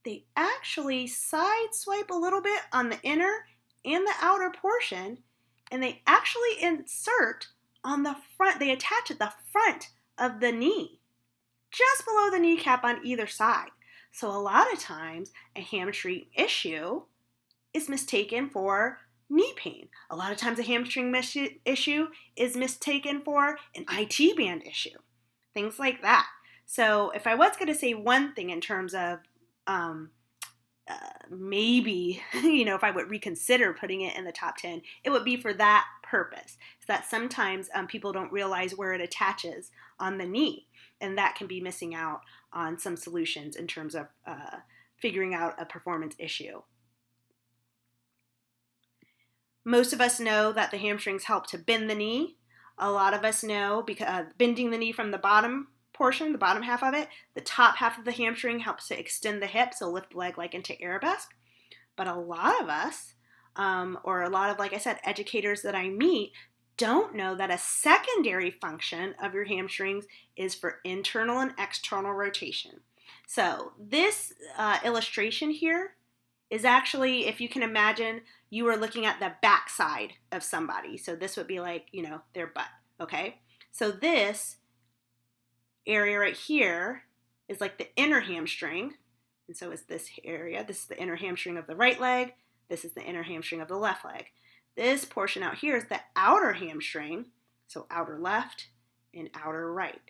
they actually side swipe a little bit on the inner and the outer portion, and they actually insert on the front, they attach at the front of the knee, just below the kneecap on either side. So a lot of times a hamstring issue is mistaken for knee pain. A lot of times a hamstring issue is mistaken for an IT band issue. Things like that. So if I was going to say one thing in terms of maybe, if I would reconsider putting it in the top 10, it would be for that purpose. Is that sometimes people don't realize where it attaches on the knee, and that can be missing out on some solutions in terms of figuring out a performance issue. Most of us know that the hamstrings help to bend the knee. A lot of us know because bending the knee from the bottom portion, the bottom half of it, the top half of the hamstring helps to extend the hip, so lift the leg like into arabesque. But a lot of us, or a lot of, like I said, educators that I meet, don't know that a secondary function of your hamstrings is for internal and external rotation. So this illustration here is actually, if you can imagine, you are looking at the back side of somebody. So this would be like, their butt, okay? So this area right here is like the inner hamstring. And so is this area. This is the inner hamstring of the right leg. This is the inner hamstring of the left leg. This portion out here is the outer hamstring. So outer left and outer right.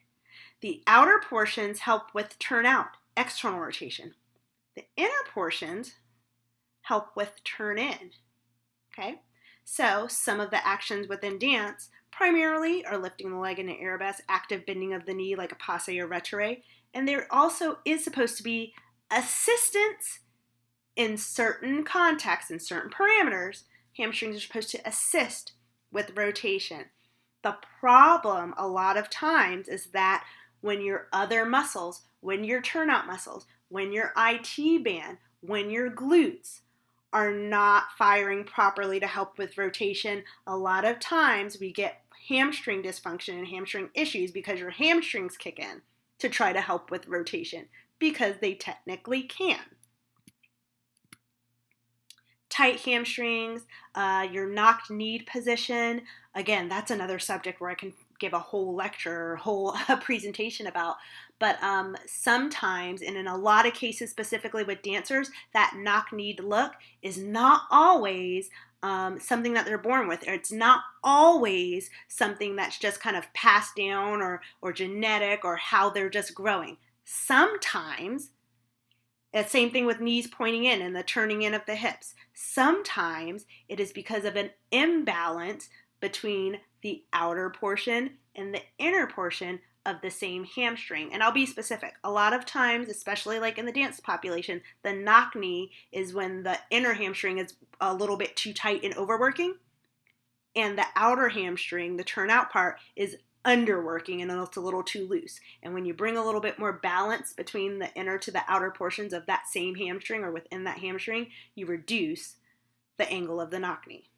The outer portions help with turnout, external rotation. The inner portions help with turn in. Okay, so some of the actions within dance primarily are lifting the leg in an arabesque, active bending of the knee like a passe or retrait, and there also is supposed to be assistance in certain contexts, in certain parameters. Hamstrings are supposed to assist with rotation. The problem a lot of times is that when your other muscles, when your turnout muscles, when your IT band, when your glutes are not firing properly to help with rotation, a lot of times we get hamstring dysfunction and hamstring issues because your hamstrings kick in to try to help with rotation because they technically can. Tight hamstrings, your knocked knee position, again, that's another subject where I can give a whole lecture or whole presentation about. But sometimes, and in a lot of cases, specifically with dancers, that knock-kneed look is not always something that they're born with. It's not always something that's just kind of passed down or genetic or how they're just growing. Sometimes, same thing with knees pointing in and the turning in of the hips. Sometimes it is because of an imbalance between the outer portion and the inner portion of the same hamstring. And I'll be specific. A lot of times, especially like in the dance population, the knock knee is when the inner hamstring is a little bit too tight and overworking, and the outer hamstring, the turnout part, is underworking and it's a little too loose. And when you bring a little bit more balance between the inner to the outer portions of that same hamstring or within that hamstring, you reduce the angle of the knock knee.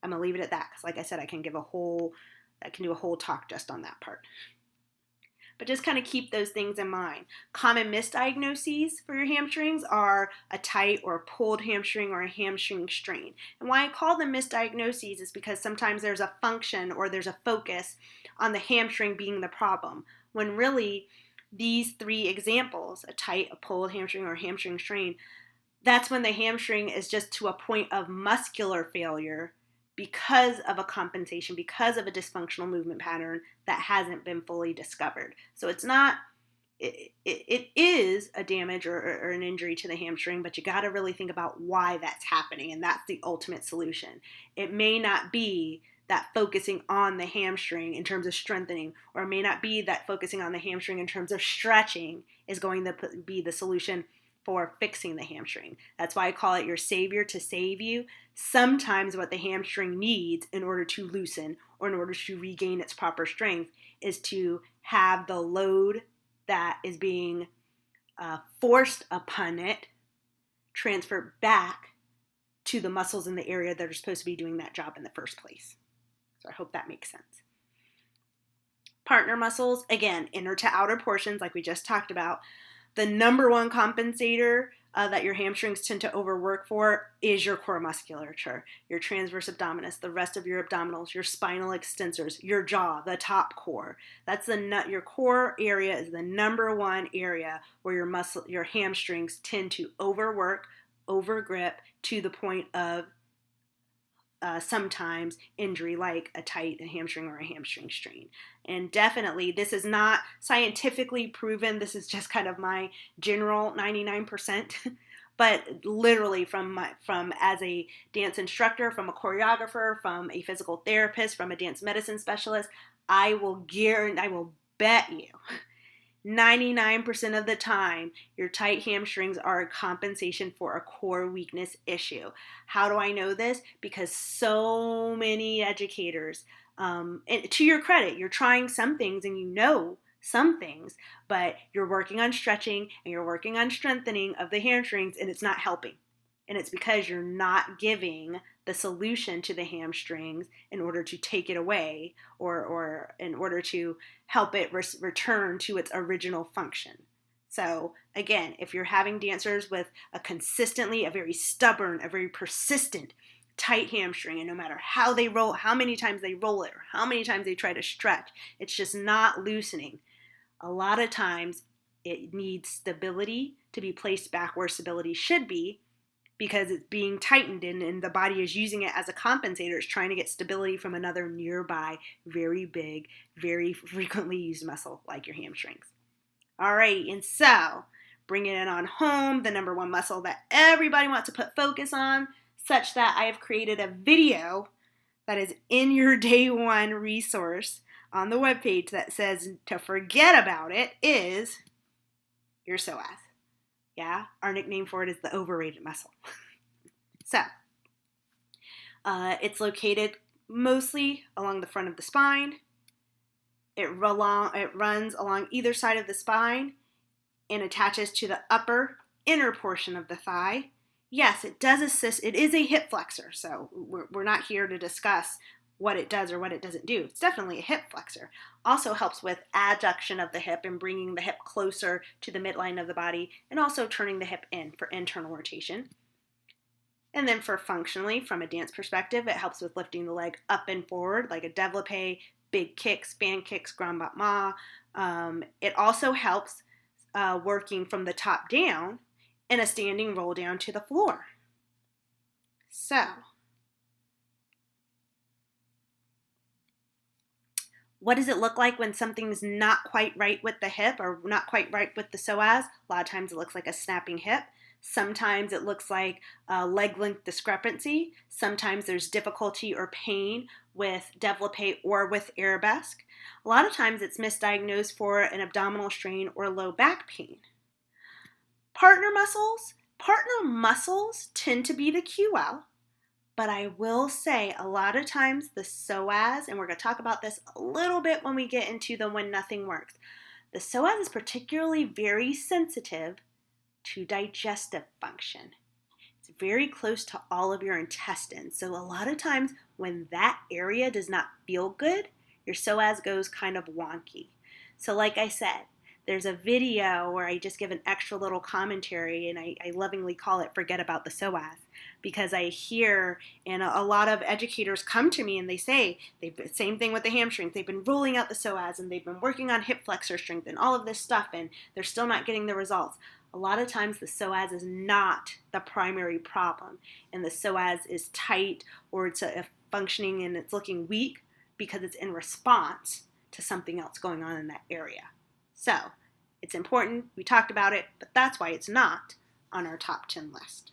I'm gonna leave it at that because, like I said, I can do a whole talk just on that part. But just kind of keep those things in mind. Common misdiagnoses for your hamstrings are a tight or a pulled hamstring or a hamstring strain. And why I call them misdiagnoses is because sometimes there's a function or there's a focus on the hamstring being the problem, when really these three examples, a tight, a pulled hamstring, or a hamstring strain, that's when the hamstring is just to a point of muscular failure because of a compensation, because of a dysfunctional movement pattern that hasn't been fully discovered. So it's not, it is a damage or an injury to the hamstring, but you got to really think about why that's happening, and that's the ultimate solution. It may not be that focusing on the hamstring in terms of strengthening, or it may not be that focusing on the hamstring in terms of stretching is going to be the solution for fixing the hamstring. That's why I call it your savior to save you. Sometimes what the hamstring needs in order to loosen or in order to regain its proper strength is to have the load that is being forced upon it transfer back to the muscles in the area that are supposed to be doing that job in the first place. So I hope that makes sense. Partner muscles, again, inner to outer portions like we just talked about. The number one compensator that your hamstrings tend to overwork for is your core musculature, your transverse abdominis, the rest of your abdominals, your spinal extensors, your jaw, the top core. That's your core area is the number one area where your hamstrings tend to overwork, overgrip to the point of sometimes injury, like a tight hamstring or a hamstring strain. And definitely, this is not scientifically proven. This is just kind of my general 99%. But literally, from as a dance instructor, from a choreographer, from a physical therapist, from a dance medicine specialist, I will bet you 99% of the time, your tight hamstrings are a compensation for a core weakness issue. How do I know this? Because so many educators, and to your credit, you're trying some things and you know some things, but you're working on stretching and you're working on strengthening of the hamstrings and it's not helping. And it's because you're not giving the solution to the hamstrings in order to take it away or in order to help it return to its original function. So again, if you're having dancers with a very stubborn, a very persistent tight hamstring, and no matter how they roll, how many times they roll it, or how many times they try to stretch, it's just not loosening. A lot of times it needs stability to be placed back where stability should be, because it's being tightened and the body is using it as a compensator. It's trying to get stability from another nearby, very big, very frequently used muscle like your hamstrings. All right, and so bringing it on home, the number one muscle that everybody wants to put focus on, such that I have created a video that is in your day one resource on the webpage that says to forget about it, is your psoas. Yeah, our nickname for it is the overrated muscle. So, it's located mostly along the front of the spine. It runs along either side of the spine and attaches to the upper inner portion of the thigh. Yes, it does assist. It is a hip flexor, so we're not here to discuss what it does or what it doesn't do. It's definitely a hip flexor. Also helps with adduction of the hip and bringing the hip closer to the midline of the body, and also turning the hip in for internal rotation. And then for functionally, from a dance perspective, it helps with lifting the leg up and forward, like a développé, big kicks, fan kicks, grand battement. It also helps working from the top down in a standing roll down to the floor. So, What does it look like when something's not quite right with the hip or not quite right with the psoas? A lot of times it looks like a snapping hip. Sometimes it looks like a leg length discrepancy. Sometimes there's difficulty or pain with développé or with arabesque. A lot of times it's misdiagnosed for an abdominal strain or low back pain. Partner muscles tend to be the QL. But I will say a lot of times the psoas, and we're going to talk about this a little bit when we get into the when nothing works, the psoas is particularly very sensitive to digestive function. It's very close to all of your intestines. So a lot of times when that area does not feel good, your psoas goes kind of wonky. So like I said, there's a video where I just give an extra little commentary, and I lovingly call it Forget About the Psoas, because I hear, and a lot of educators come to me and they say, same thing with the hamstrings, they've been rolling out the psoas and they've been working on hip flexor strength and all of this stuff, and they're still not getting the results. A lot of times the psoas is not the primary problem, and the psoas is tight or it's functioning and it's looking weak because it's in response to something else going on in that area. So it's important, we talked about it, but that's why it's not on our top 10 list.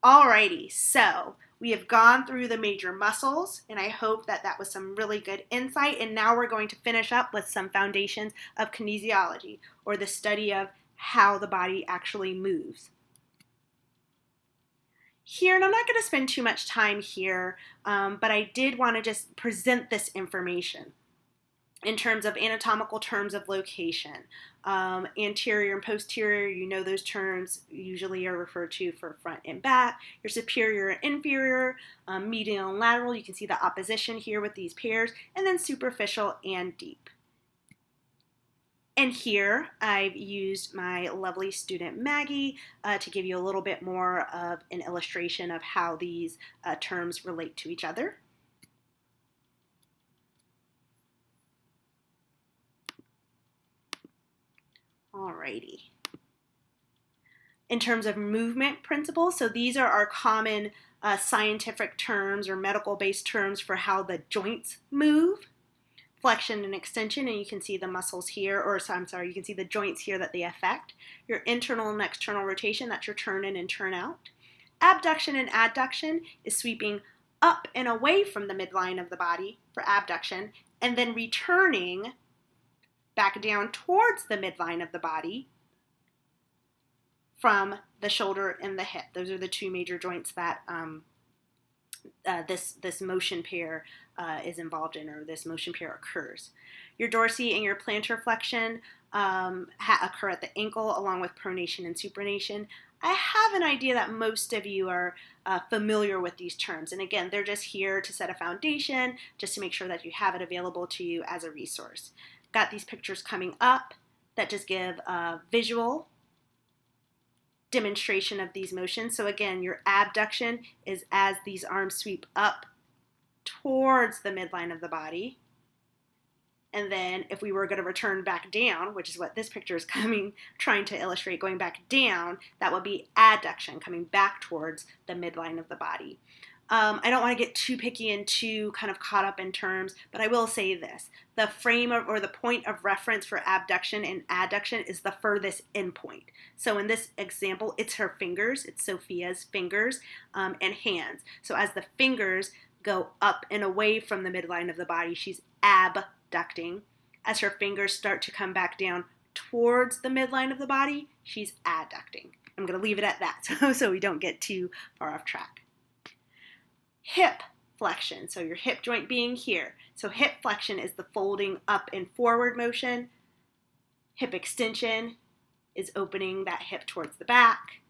Alrighty, so we have gone through the major muscles, and I hope that was some really good insight, and now we're going to finish up with some foundations of kinesiology, or the study of how the body actually moves. Here, and I'm not going to spend too much time here, but I did want to just present this information in terms of anatomical terms of location. Anterior and posterior, you know those terms usually are referred to for front and back. Your superior and inferior, medial and lateral, you can see the opposition here with these pairs, and then superficial and deep. And here I've used my lovely student Maggie to give you a little bit more of an illustration of how these terms relate to each other. Alrighty. In terms of movement principles, so these are our common scientific terms or medical-based terms for how the joints move. Flexion and extension, and you can see the muscles here, you can see the joints here that they affect. Your internal and external rotation, that's your turn in and turn out. Abduction and adduction is sweeping up and away from the midline of the body for abduction, and then returning back down towards the midline of the body from the shoulder and the hip. Those are the two major joints that this motion pair is involved in, or this motion pair occurs. Your dorsi and your plantar flexion occur at the ankle along with pronation and supination. I have an idea that most of you are familiar with these terms, and again, they're just here to set a foundation, just to make sure that you have it available to you as a resource. Got these pictures coming up that just give a visual demonstration of these motions. So again, your abduction is as these arms sweep up towards the midline of the body. And then if we were going to return back down, which is what this picture is trying to illustrate, going back down, that would be adduction, coming back towards the midline of the body. I don't want to get too picky and too kind of caught up in terms, but I will say this. The frame or the point of reference for abduction and adduction is the furthest endpoint. So in this example, it's her fingers, it's Sophia's fingers and hands. So as the fingers go up and away from the midline of the body, she's abducting. As her fingers start to come back down towards the midline of the body, she's adducting. I'm going to leave it at that so we don't get too far off track. Hip flexion, so your hip joint being here. So hip flexion is the folding up and forward motion. Hip extension is opening that hip towards the back.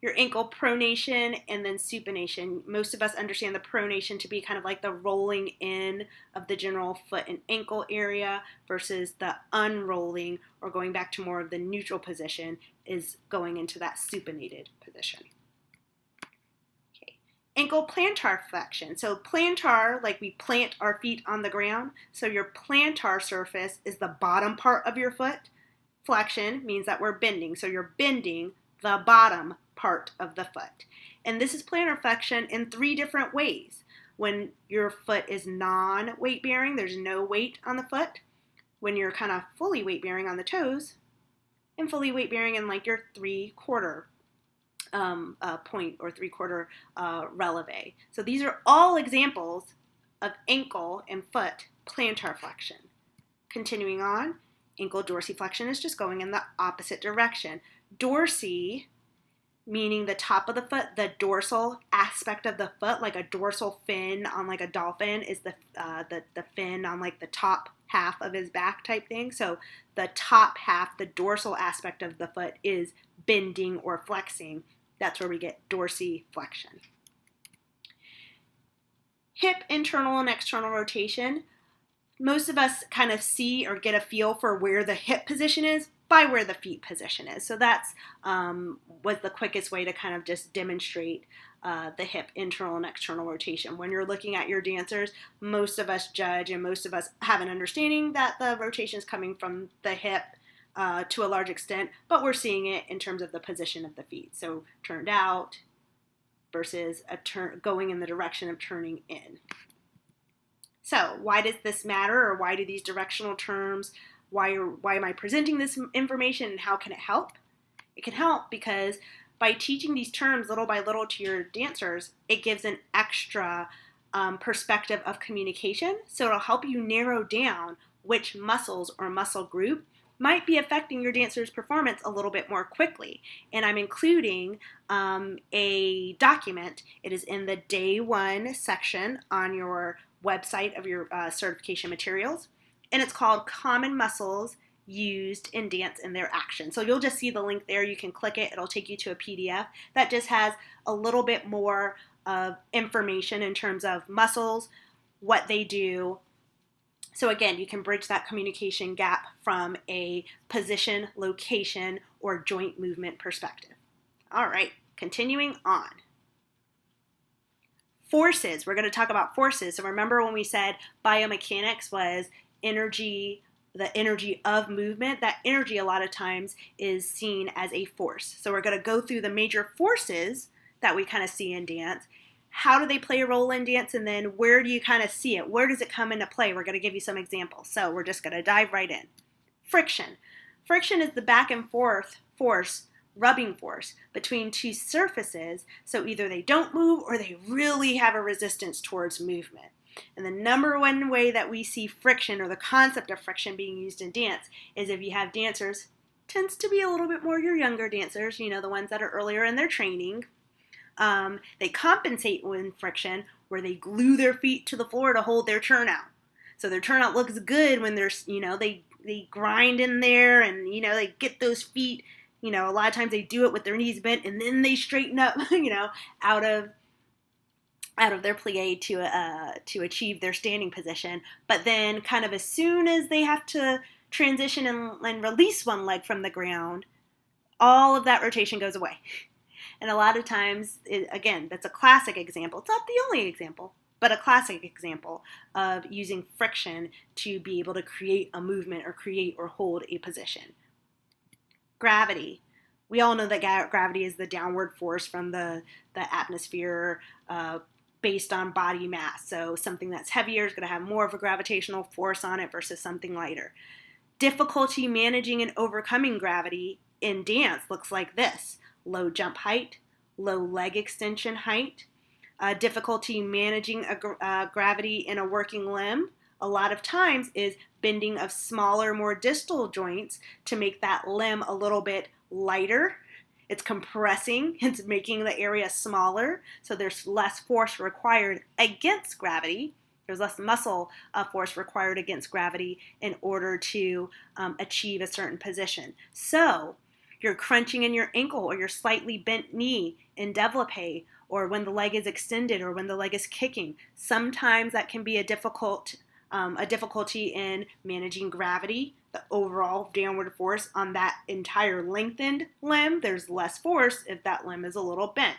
Your ankle pronation and then supination. Most of us understand the pronation to be kind of like the rolling in of the general foot and ankle area versus the unrolling or going back to more of the neutral position is going into that supinated position. Ankle plantar flexion. So plantar, like we plant our feet on the ground. So your plantar surface is the bottom part of your foot. Flexion means that we're bending. So you're bending the bottom part of the foot. And this is plantar flexion in 3 different ways. when your foot is non-weight bearing, there's no weight on the foot. When you're kind of fully weight bearing on the toes, and fully weight bearing in like your 3/4 point or 3/4 releve. So these are all examples of ankle and foot plantar flexion. Continuing on, ankle dorsiflexion is just going in the opposite direction. Dorsi, meaning the top of the foot, the dorsal aspect of the foot, like a dorsal fin on like a dolphin is the fin on like the top half of his back type thing. So the top half, the dorsal aspect of the foot is bending or flexing. That's where we get dorsiflexion. Hip internal and external rotation. Most of us kind of see or get a feel for where the hip position is by where the feet position is. So that's was the quickest way to kind of just demonstrate the hip internal and external rotation. When you're looking at your dancers, most of us judge and most of us have an understanding that the rotation is coming from the hip to a large extent, but we're seeing it in terms of the position of the feet. So turned out versus going in the direction of turning in. So why does this matter, or why do these directional terms, why am I presenting this information, and how can it help? It can help because by teaching these terms little by little to your dancers, it gives an extra perspective of communication. So it'll help you narrow down which muscles or muscle group might be affecting your dancer's performance a little bit more quickly. And I'm including a document. It is in the day 1 section on your website of your certification materials, and it's called Common Muscles Used in Dance and Their Action. So you'll just see the link there. You can click it. It'll take you to a PDF that just has a little bit more of information in terms of muscles, what they do. So again, you can bridge that communication gap from a position, location, or joint movement perspective. All right, continuing on. Forces. We're going to talk about forces. So remember when we said biomechanics was energy, the energy of movement, that energy a lot of times is seen as a force. So we're going to go through the major forces that we kind of see in dance. How do they play a role in dance? And then where do you kind of see it? Where does it come into play? We're going to give you some examples. So we're just going to dive right in. Friction. Friction is the back and forth force, rubbing force between two surfaces, so either they don't move or they really have a resistance towards movement. And the number one way that we see friction, or the concept of friction being used in dance, is if you have dancers, tends to be a little bit more your younger dancers, you know, the ones that are earlier in their training. They compensate when friction, where they glue their feet to the floor to hold their turnout. So their turnout looks good when there's, you know, they grind in there and, you know, they get those feet. You know, a lot of times they do it with their knees bent and then they straighten up, you know, out of their plie to achieve their standing position. But then kind of as soon as they have to transition and release one leg from the ground, all of that rotation goes away. And a lot of times, again, that's a classic example. It's not the only example, but a classic example of using friction to be able to create a movement or create or hold a position. Gravity. We all know that gravity is the downward force from the atmosphere based on body mass. So something that's heavier is going to have more of a gravitational force on it versus something lighter. Difficulty managing and overcoming gravity in dance looks like this. Low jump height, low leg extension height, difficulty managing gravity in a working limb. A lot of times is bending of smaller, more distal joints to make that limb a little bit lighter. It's compressing, it's making the area smaller, so there's less force required against gravity. There's less muscle force required against gravity in order to achieve a certain position. So you're crunching in your ankle or your slightly bent knee in développé, or when the leg is extended or when the leg is kicking. Sometimes that can be a difficulty in managing gravity, the overall downward force on that entire lengthened limb. There's less force if that limb is a little bent.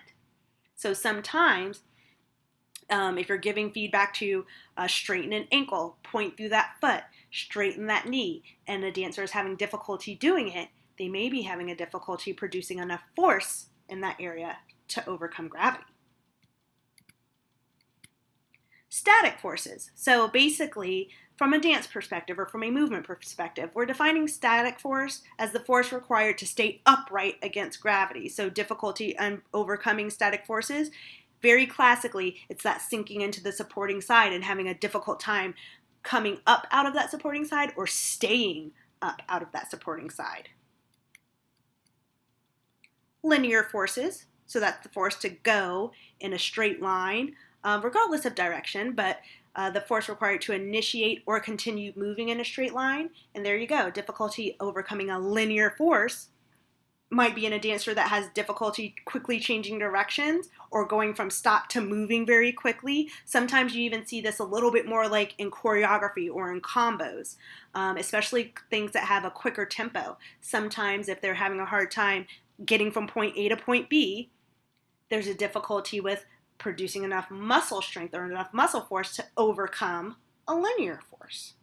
So sometimes if you're giving feedback to straighten an ankle, point through that foot, straighten that knee, and the dancer is having difficulty doing it, they may be having a difficulty producing enough force in that area to overcome gravity. Static forces. So basically, from a dance perspective or from a movement perspective, we're defining static force as the force required to stay upright against gravity. So difficulty overcoming static forces, very classically, it's that sinking into the supporting side and having a difficult time coming up out of that supporting side or staying up out of that supporting side. Linear forces, so that's the force to go in a straight line, regardless of direction, but the force required to initiate or continue moving in a straight line. And there you go, difficulty overcoming a linear force might be in a dancer that has difficulty quickly changing directions or going from stop to moving very quickly. Sometimes you even see this a little bit more like in choreography or in combos, especially things that have a quicker tempo. Sometimes if they're having a hard time getting from point A to point B, there's a difficulty with producing enough muscle strength or enough muscle force to overcome a linear force.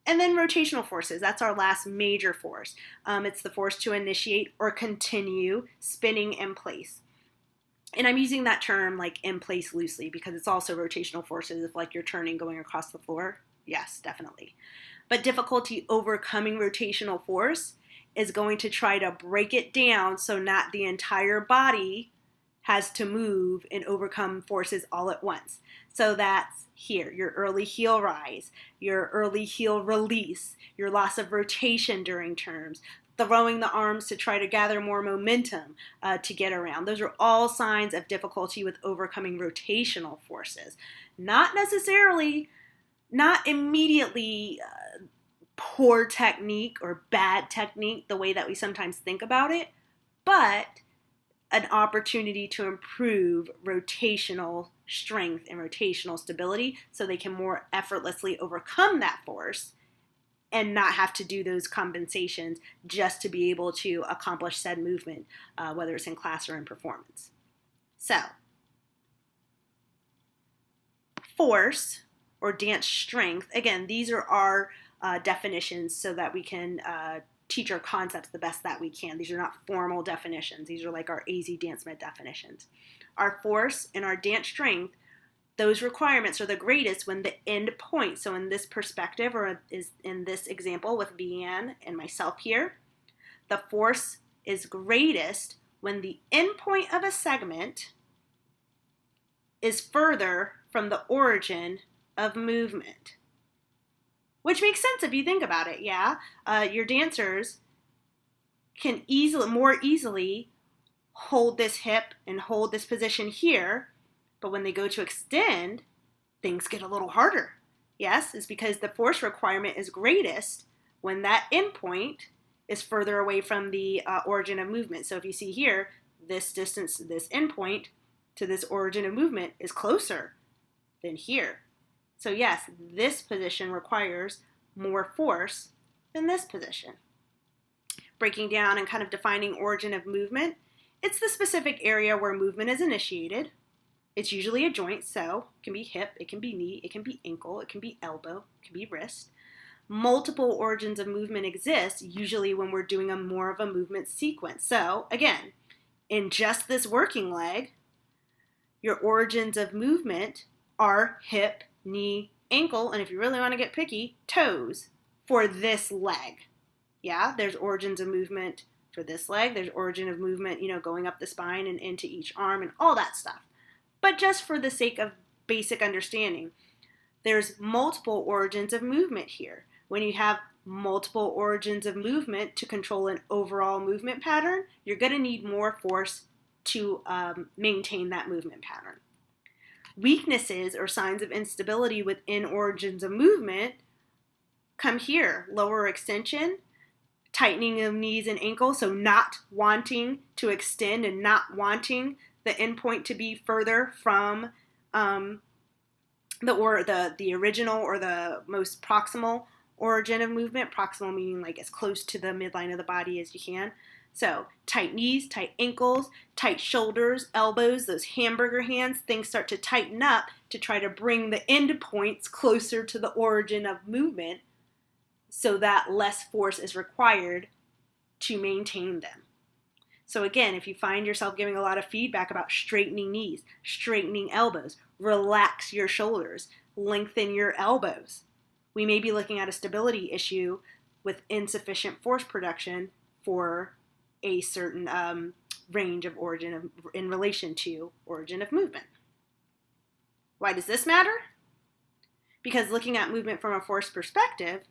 And then rotational forces, that's our last major force. It's the force to initiate or continue spinning in place. And I'm using that term like in place loosely because it's also rotational forces if like you're turning going across the floor. Yes, definitely. But difficulty overcoming rotational force is going to try to break it down so not the entire body has to move and overcome forces all at once. So that's here, your early heel rise, your early heel release, your loss of rotation during turns, throwing the arms to try to gather more momentum to get around. Those are all signs of difficulty with overcoming rotational forces. Not necessarily, not immediately poor technique or bad technique the way that we sometimes think about it, but an opportunity to improve rotational strength and rotational stability so they can more effortlessly overcome that force and not have to do those compensations just to be able to accomplish said movement, whether it's in class or in performance. So, force or dance strength, again, these are our definitions so that we can teach our concepts the best that we can. These are not formal definitions. These are like our AZ Dance Med definitions. Our force and our dance strength, those requirements are the greatest when the end point, so in this perspective or is in this example with Leanne and myself here, the force is greatest when the end point of a segment is further from the origin of movement. Which makes sense if you think about it, yeah? Your dancers can more easily hold this hip and hold this position here, but when they go to extend, things get a little harder. Yes, it's because the force requirement is greatest when that endpoint is further away from the origin of movement. So if you see here, this distance, this endpoint to this origin of movement is closer than here. So yes, this position requires more force than this position. Breaking down and kind of defining origin of movement, it's the specific area where movement is initiated. It's usually a joint, so it can be hip, it can be knee, it can be ankle, it can be elbow, it can be wrist. Multiple origins of movement exist, usually when we're doing more of a movement sequence. So again, in just this working leg, your origins of movement are hip, knee, ankle, and if you really want to get picky, toes for this leg. Yeah, there's origins of movement for this leg. There's origin of movement, going up the spine and into each arm and all that stuff. But just for the sake of basic understanding, there's multiple origins of movement here. When you have multiple origins of movement to control an overall movement pattern, you're going to need more force to maintain that movement pattern. Weaknesses or signs of instability within origins of movement come here. Lower extension, tightening of knees and ankles, so not wanting to extend and not wanting the endpoint to be further from the original or the most proximal origin of movement. Proximal meaning like as close to the midline of the body as you can. So tight knees, tight ankles, tight shoulders, elbows, those hamburger hands, things start to tighten up to try to bring the end points closer to the origin of movement so that less force is required to maintain them. So again, if you find yourself giving a lot of feedback about straightening knees, straightening elbows, relax your shoulders, lengthen your elbows, we may be looking at a stability issue with insufficient force production for a certain range of origin in relation to origin of movement. Why does this matter? Because looking at movement from a force perspective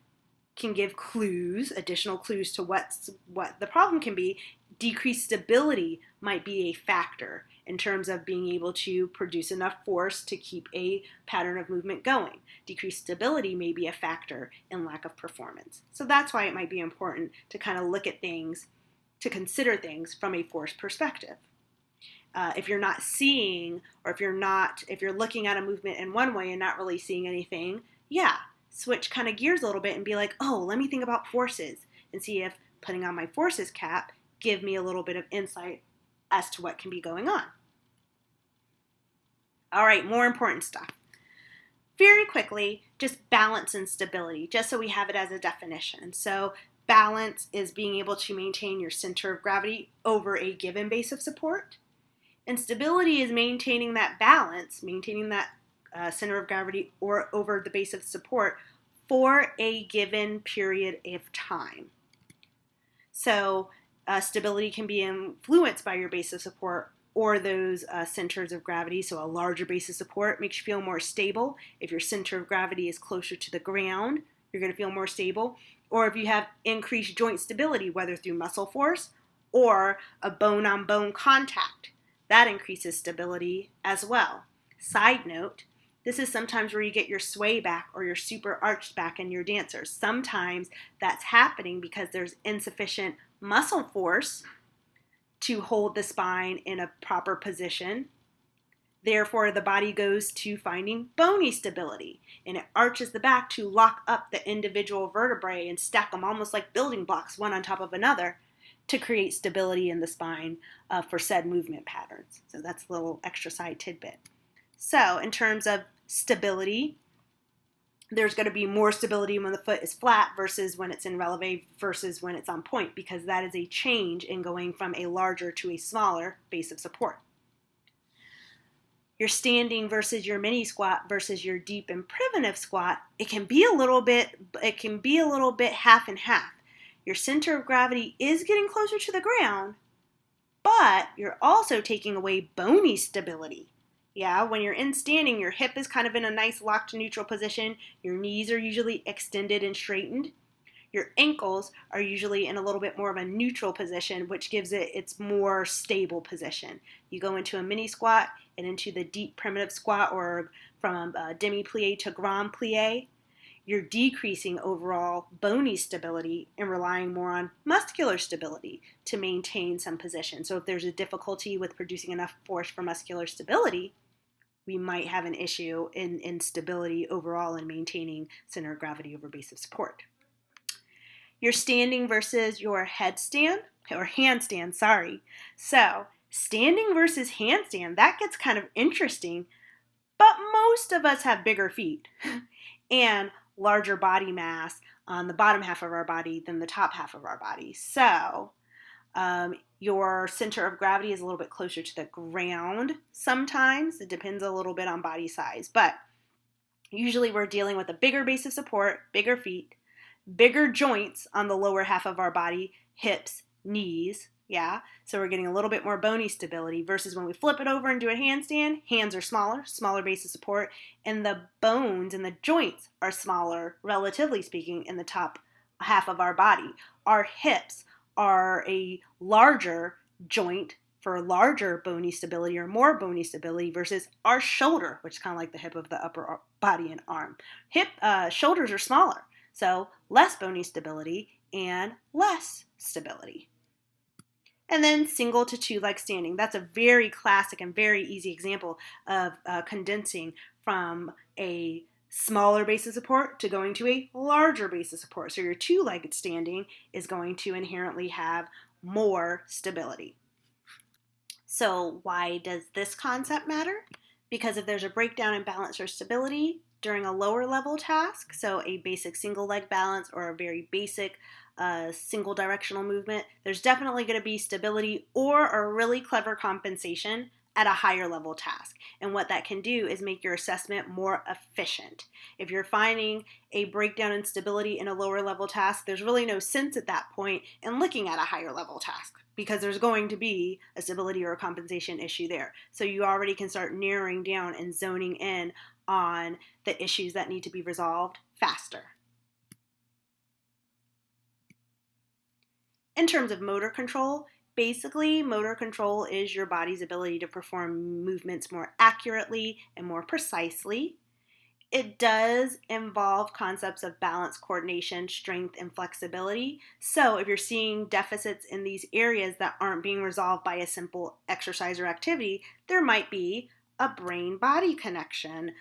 can give clues, additional clues to what the problem can be. Decreased stability might be a factor in terms of being able to produce enough force to keep a pattern of movement going. Decreased stability may be a factor in lack of performance. So that's why it might be important to kind of look at things, to consider things from a force perspective. If you're not seeing, or if you're looking at a movement in one way and not really seeing anything, switch kind of gears a little bit and be like, oh, let me think about forces and see if putting on my forces cap give me a little bit of insight as to what can be going on. All right, more important stuff. Very quickly, just balance and stability, just so we have it as a definition. So balance is being able to maintain your center of gravity over a given base of support. And stability is maintaining that balance, maintaining that center of gravity or over the base of support for a given period of time. So stability can be influenced by your base of support or those centers of gravity. So a larger base of support makes you feel more stable. If your center of gravity is closer to the ground, you're going to feel more stable. Or if you have increased joint stability, whether through muscle force or a bone-on-bone contact, that increases stability as well. Side note, this is sometimes where you get your sway back or your super arched back in your dancers. Sometimes that's happening because there's insufficient muscle force to hold the spine in a proper position. Therefore, the body goes to finding bony stability, and it arches the back to lock up the individual vertebrae and stack them almost like building blocks, one on top of another, to create stability in the spine for said movement patterns. So that's a little extra side tidbit. So in terms of stability, there's going to be more stability when the foot is flat versus when it's in releve versus when it's on point, because that is a change in going from a larger to a smaller base of support. Your standing versus your mini squat versus your deep and primitive squat, it can be a little bit half and half. Your center of gravity is getting closer to the ground, but you're also taking away bony stability. Yeah, when you're in standing, your hip is kind of in a nice locked neutral position. Your knees are usually extended and straightened. Your ankles are usually in a little bit more of a neutral position, which gives it its more stable position. You go into a mini squat and into the deep primitive squat, or from demi-plie to grand plie, you're decreasing overall bony stability and relying more on muscular stability to maintain some position. So if there's a difficulty with producing enough force for muscular stability, we might have an issue in stability overall and maintaining center of gravity over base of support. Your standing versus your headstand, or handstand, sorry. So standing versus handstand, that gets kind of interesting, but most of us have bigger feet and larger body mass on the bottom half of our body than the top half of our body. So your center of gravity is a little bit closer to the ground sometimes. It depends a little bit on body size, but usually we're dealing with a bigger base of support, bigger feet, bigger joints on the lower half of our body, hips, knees, yeah? So we're getting a little bit more bony stability versus when we flip it over and do a handstand, hands are smaller base of support, and the bones and the joints are smaller, relatively speaking, in the top half of our body. Our hips are a larger joint for larger bony stability or more bony stability versus our shoulder, which is kind of like the hip of the upper body and arm. Shoulders are smaller, so less bony stability and less stability. And then single to two leg standing. That's a very classic and very easy example of condensing from a smaller base of support to going to a larger base of support. So your two-legged standing is going to inherently have more stability. So why does this concept matter? Because if there's a breakdown in balance or stability during a lower level task, so a basic single leg balance or a very basic single directional movement. There's definitely going to be stability or a really clever compensation at a higher level task. And what that can do is make your assessment more efficient. If you're finding a breakdown in stability in a lower level task, there's really no sense at that point in looking at a higher level task because there's going to be a stability or a compensation issue there. So you already can start narrowing down and zoning in on the issues that need to be resolved faster. In terms of motor control, basically motor control is your body's ability to perform movements more accurately and more precisely. It does involve concepts of balance, coordination, strength, and flexibility. So if you're seeing deficits in these areas that aren't being resolved by a simple exercise or activity, there might be a brain-body connection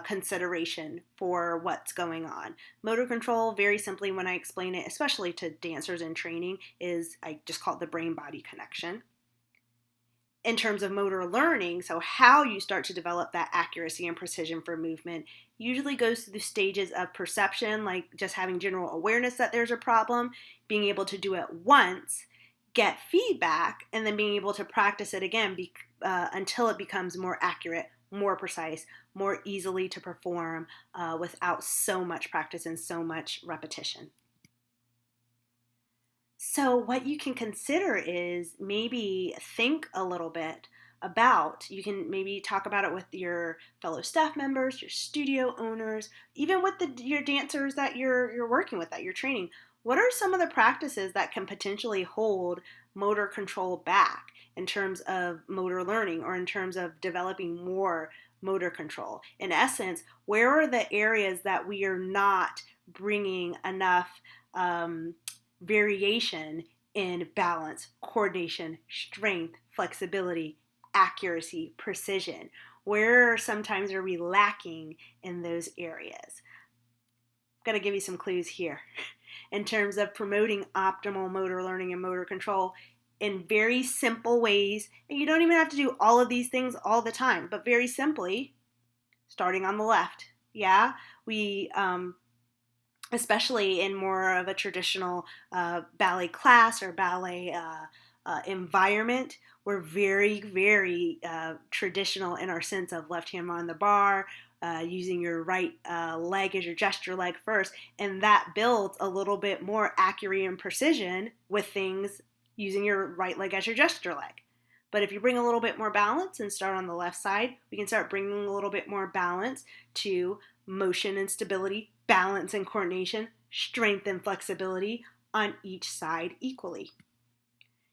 consideration for what's going on. Motor control, very simply when I explain it, especially to dancers in training, is I just call it the brain-body connection. In terms of motor learning, so how you start to develop that accuracy and precision for movement usually goes through the stages of perception, like just having general awareness that there's a problem, being able to do it once, get feedback, and then being able to practice it again until it becomes more accurate, more precise, more easily to perform without so much practice and so much repetition. So what you can consider is maybe think a little bit about, you can maybe talk about it with your fellow staff members, your studio owners, even with your dancers that you're working with, that you're training. What are some of the practices that can potentially hold motor control back in terms of motor learning or in terms of developing more motor control? In essence, where are the areas that we are not bringing enough variation in balance, coordination, strength, flexibility, accuracy, precision? Where sometimes are we lacking in those areas? I've got to give you some clues here. In terms of promoting optimal motor learning and motor control in very simple ways, and you don't even have to do all of these things all the time, but very simply, starting on the left. Yeah, we especially in more of a traditional ballet class or ballet environment, we're very, very traditional in our sense of left hand on the bar, using your right leg as your gesture leg first, and that builds a little bit more accuracy and precision with things using your right leg as your gesture leg. But if you bring a little bit more balance and start on the left side, we can start bringing a little bit more balance to motion and stability, balance and coordination, strength and flexibility on each side equally.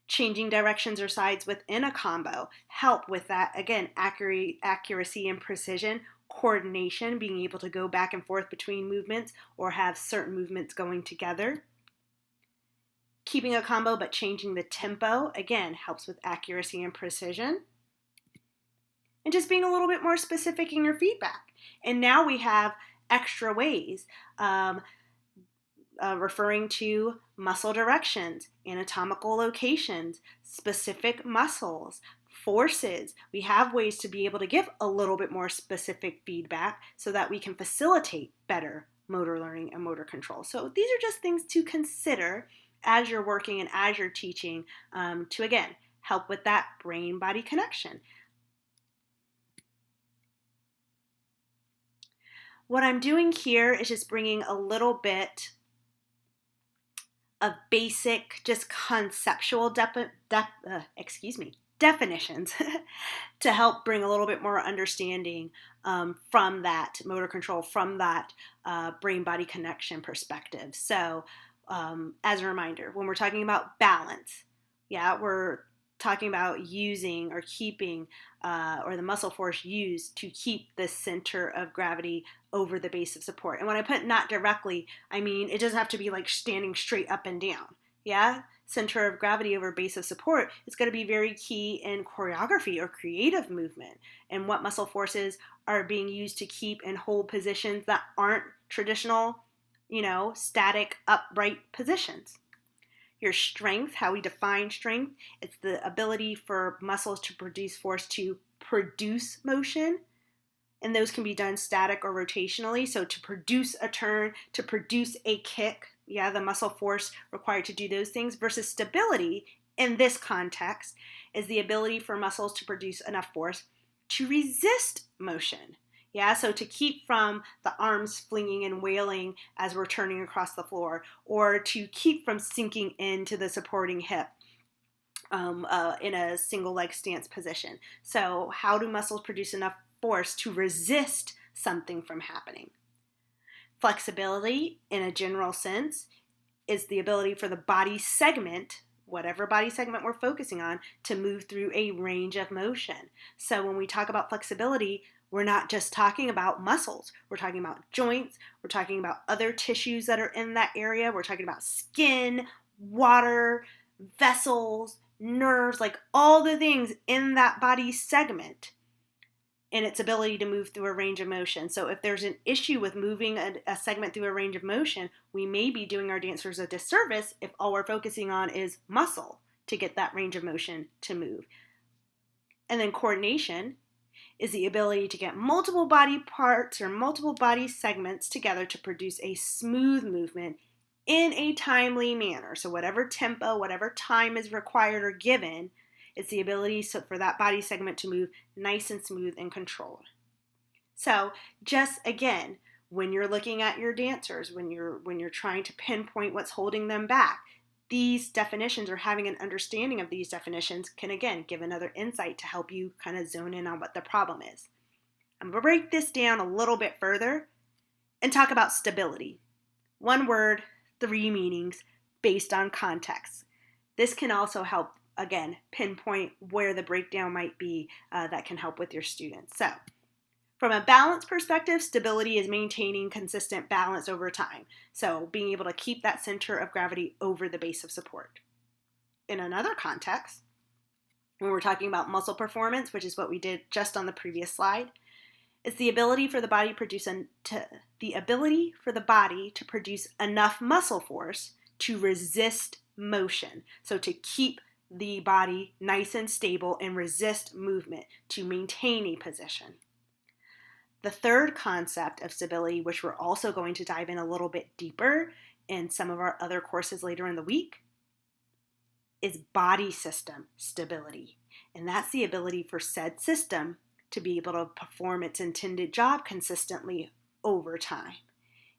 Changing directions or sides within a combo help with that, again, accuracy and precision, coordination, being able to go back and forth between movements or have certain movements going together. Keeping a combo but changing the tempo, again, helps with accuracy and precision. And just being a little bit more specific in your feedback. And now we have extra ways, referring to muscle directions, anatomical locations, specific muscles, forces. We have ways to be able to give a little bit more specific feedback so that we can facilitate better motor learning and motor control. So these are just things to consider as you're working and as you're teaching to, again, help with that brain-body connection. What I'm doing here is just bringing a little bit of basic, just conceptual definitions to help bring a little bit more understanding from that motor control, from that brain-body connection perspective. So as a reminder, when we're talking about balance, we're talking about using or keeping or the muscle force used to keep the center of gravity over the base of support. And when I put not directly, I mean it doesn't have to be like standing straight up and down. Center of gravity over base of support is going to be very key in choreography or creative movement, and what muscle forces are being used to keep and hold positions that aren't traditional, static, upright positions. Your strength, how we define strength, it's the ability for muscles to produce force to produce motion. And those can be done static or rotationally. So to produce a turn, to produce a kick, the muscle force required to do those things, versus stability in this context is the ability for muscles to produce enough force to resist motion. So to keep from the arms flinging and wailing as we're turning across the floor, or to keep from sinking into the supporting hip in a single leg stance position. So how do muscles produce enough force to resist something from happening? Flexibility, in a general sense, is the ability for the body segment, whatever body segment we're focusing on, to move through a range of motion. So when we talk about flexibility, we're not just talking about muscles. We're talking about joints. We're talking about other tissues that are in that area. We're talking about skin, water, vessels, nerves, like all the things in that body segment and its ability to move through a range of motion. So if there's an issue with moving a segment through a range of motion, we may be doing our dancers a disservice if all we're focusing on is muscle to get that range of motion to move. And then coordination is the ability to get multiple body parts or multiple body segments together to produce a smooth movement in a timely manner. So whatever tempo, whatever time is required or given, it's the ability for that body segment to move nice and smooth and controlled. So just again, when you're looking at your dancers, when you're trying to pinpoint what's holding them back, these definitions, or having an understanding of these definitions, can again give another insight to help you kind of zone in on what the problem is. I'm going to break this down a little bit further and talk about stability. One word, 3 meanings based on context. This can also help, again, pinpoint where the breakdown might be that can help with your students. So, from a balance perspective, stability is maintaining consistent balance over time. So, being able to keep that center of gravity over the base of support. In another context, when we're talking about muscle performance, which is what we did just on the previous slide, it's the ability for the body to produce enough muscle force to resist motion. So to keep the body nice and stable and resist movement, to maintain a position. The third concept of stability, which we're also going to dive in a little bit deeper in some of our other courses later in the week, is body system stability. And that's the ability for said system to be able to perform its intended job consistently over time.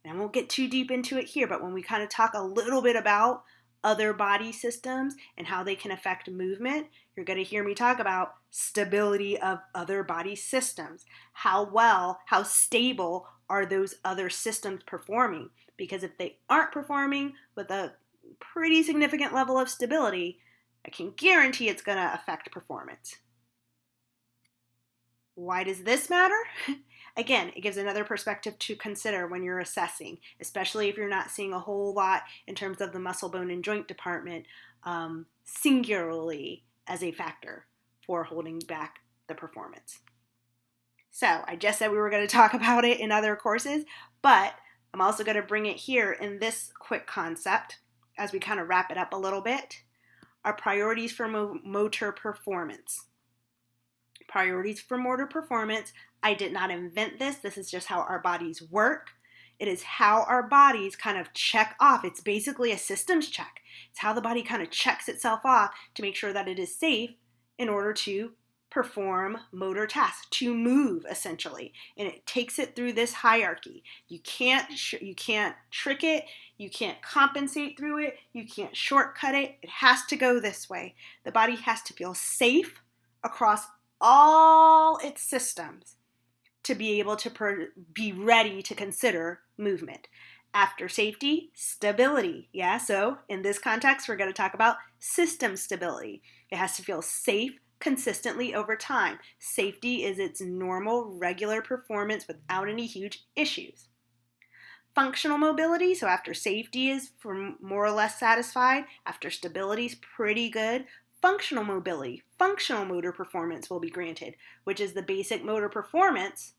And I won't get too deep into it here, but when we kind of talk a little bit about other body systems and how they can affect movement, you're going to hear me talk about stability of other body systems. How stable are those other systems performing? Because if they aren't performing with a pretty significant level of stability, I can guarantee it's going to affect performance. Why does this matter? Again, it gives another perspective to consider when you're assessing, especially if you're not seeing a whole lot in terms of the muscle, bone, and joint department singularly as a factor for holding back the performance. So I just said we were going to talk about it in other courses, but I'm also going to bring it here in this quick concept as we kind of wrap it up a little bit. Our priorities for motor performance. Priorities for motor performance. I did not invent this. This is just how our bodies work. It is how our bodies kind of check off. It's basically a systems check. It's how the body kind of checks itself off to make sure that it is safe in order to perform motor tasks, to move essentially. And it takes it through this hierarchy. You can't trick it. You can't compensate through it. You can't shortcut it. It has to go this way. The body has to feel safe across all its systems to be able to be ready to consider movement. After safety, stability. So in this context, we're going to talk about system stability. It has to feel safe consistently over time. Safety is its normal, regular performance without any huge issues. Functional mobility, so after safety is more or less satisfied, after stability is pretty good, functional mobility, functional motor performance will be granted, which is the basic motor performance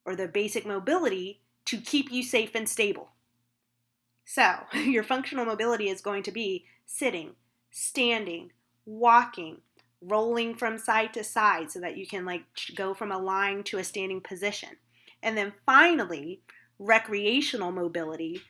or the basic mobility to keep you safe and stable. So your functional mobility is going to be sitting, standing, walking, rolling from side to side so that you can go from a lying to a standing position. And then finally, recreational mobility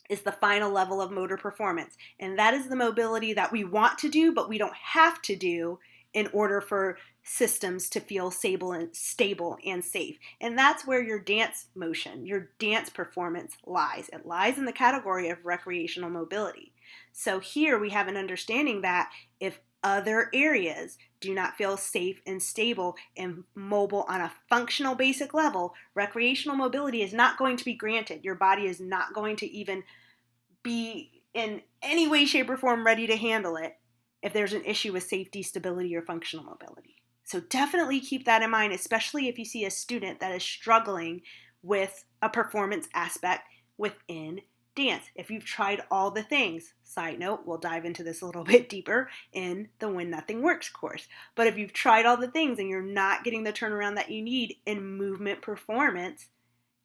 is the final level of motor performance. And that is the mobility that we want to do, but we don't have to do in order for systems to feel stable and safe. And that's where your dance motion, your dance performance lies. It lies in the category of recreational mobility. So here we have an understanding that if other areas do not feel safe and stable and mobile on a functional basic level, recreational mobility is not going to be granted. Your body is not going to even be in any way, shape, or form ready to handle it if there's an issue with safety, stability, or functional mobility. So definitely keep that in mind, especially if you see a student that is struggling with a performance aspect within dance. If you've tried all the things, side note, we'll dive into this a little bit deeper in the When Nothing Works course. But if you've tried all the things and you're not getting the turnaround that you need in movement performance,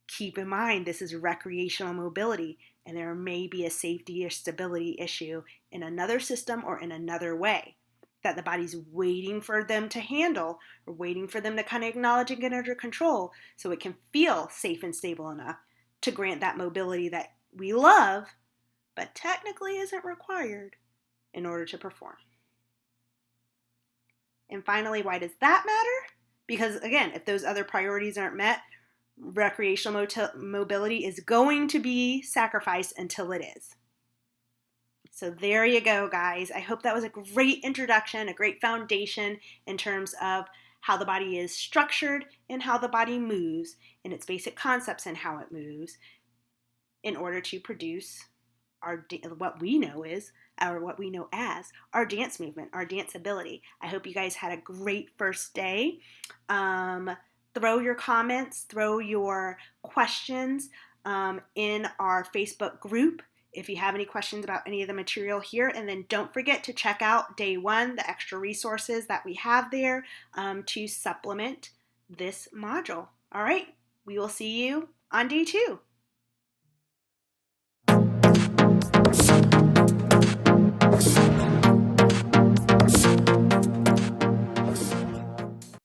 keep in mind this is recreational mobility and there may be a safety or stability issue in another system or in another way that the body's waiting for them to handle or waiting for them to kind of acknowledge and get under control so it can feel safe and stable enough to grant that mobility that we love, but technically isn't required in order to perform. And finally, why does that matter? Because again, if those other priorities aren't met, recreational mobility is going to be sacrificed until it is. So there you go, guys. I hope that was a great introduction, a great foundation in terms of how the body is structured and how the body moves and its basic concepts and how it moves in order to produce what we know as our dance movement, our dance ability. I hope you guys had a great first day. Throw your comments, throw your questions in our Facebook group if you have any questions about any of the material here. And then don't forget to check out day 1, the extra resources that we have there to supplement this module. All right, we will see you on day 2.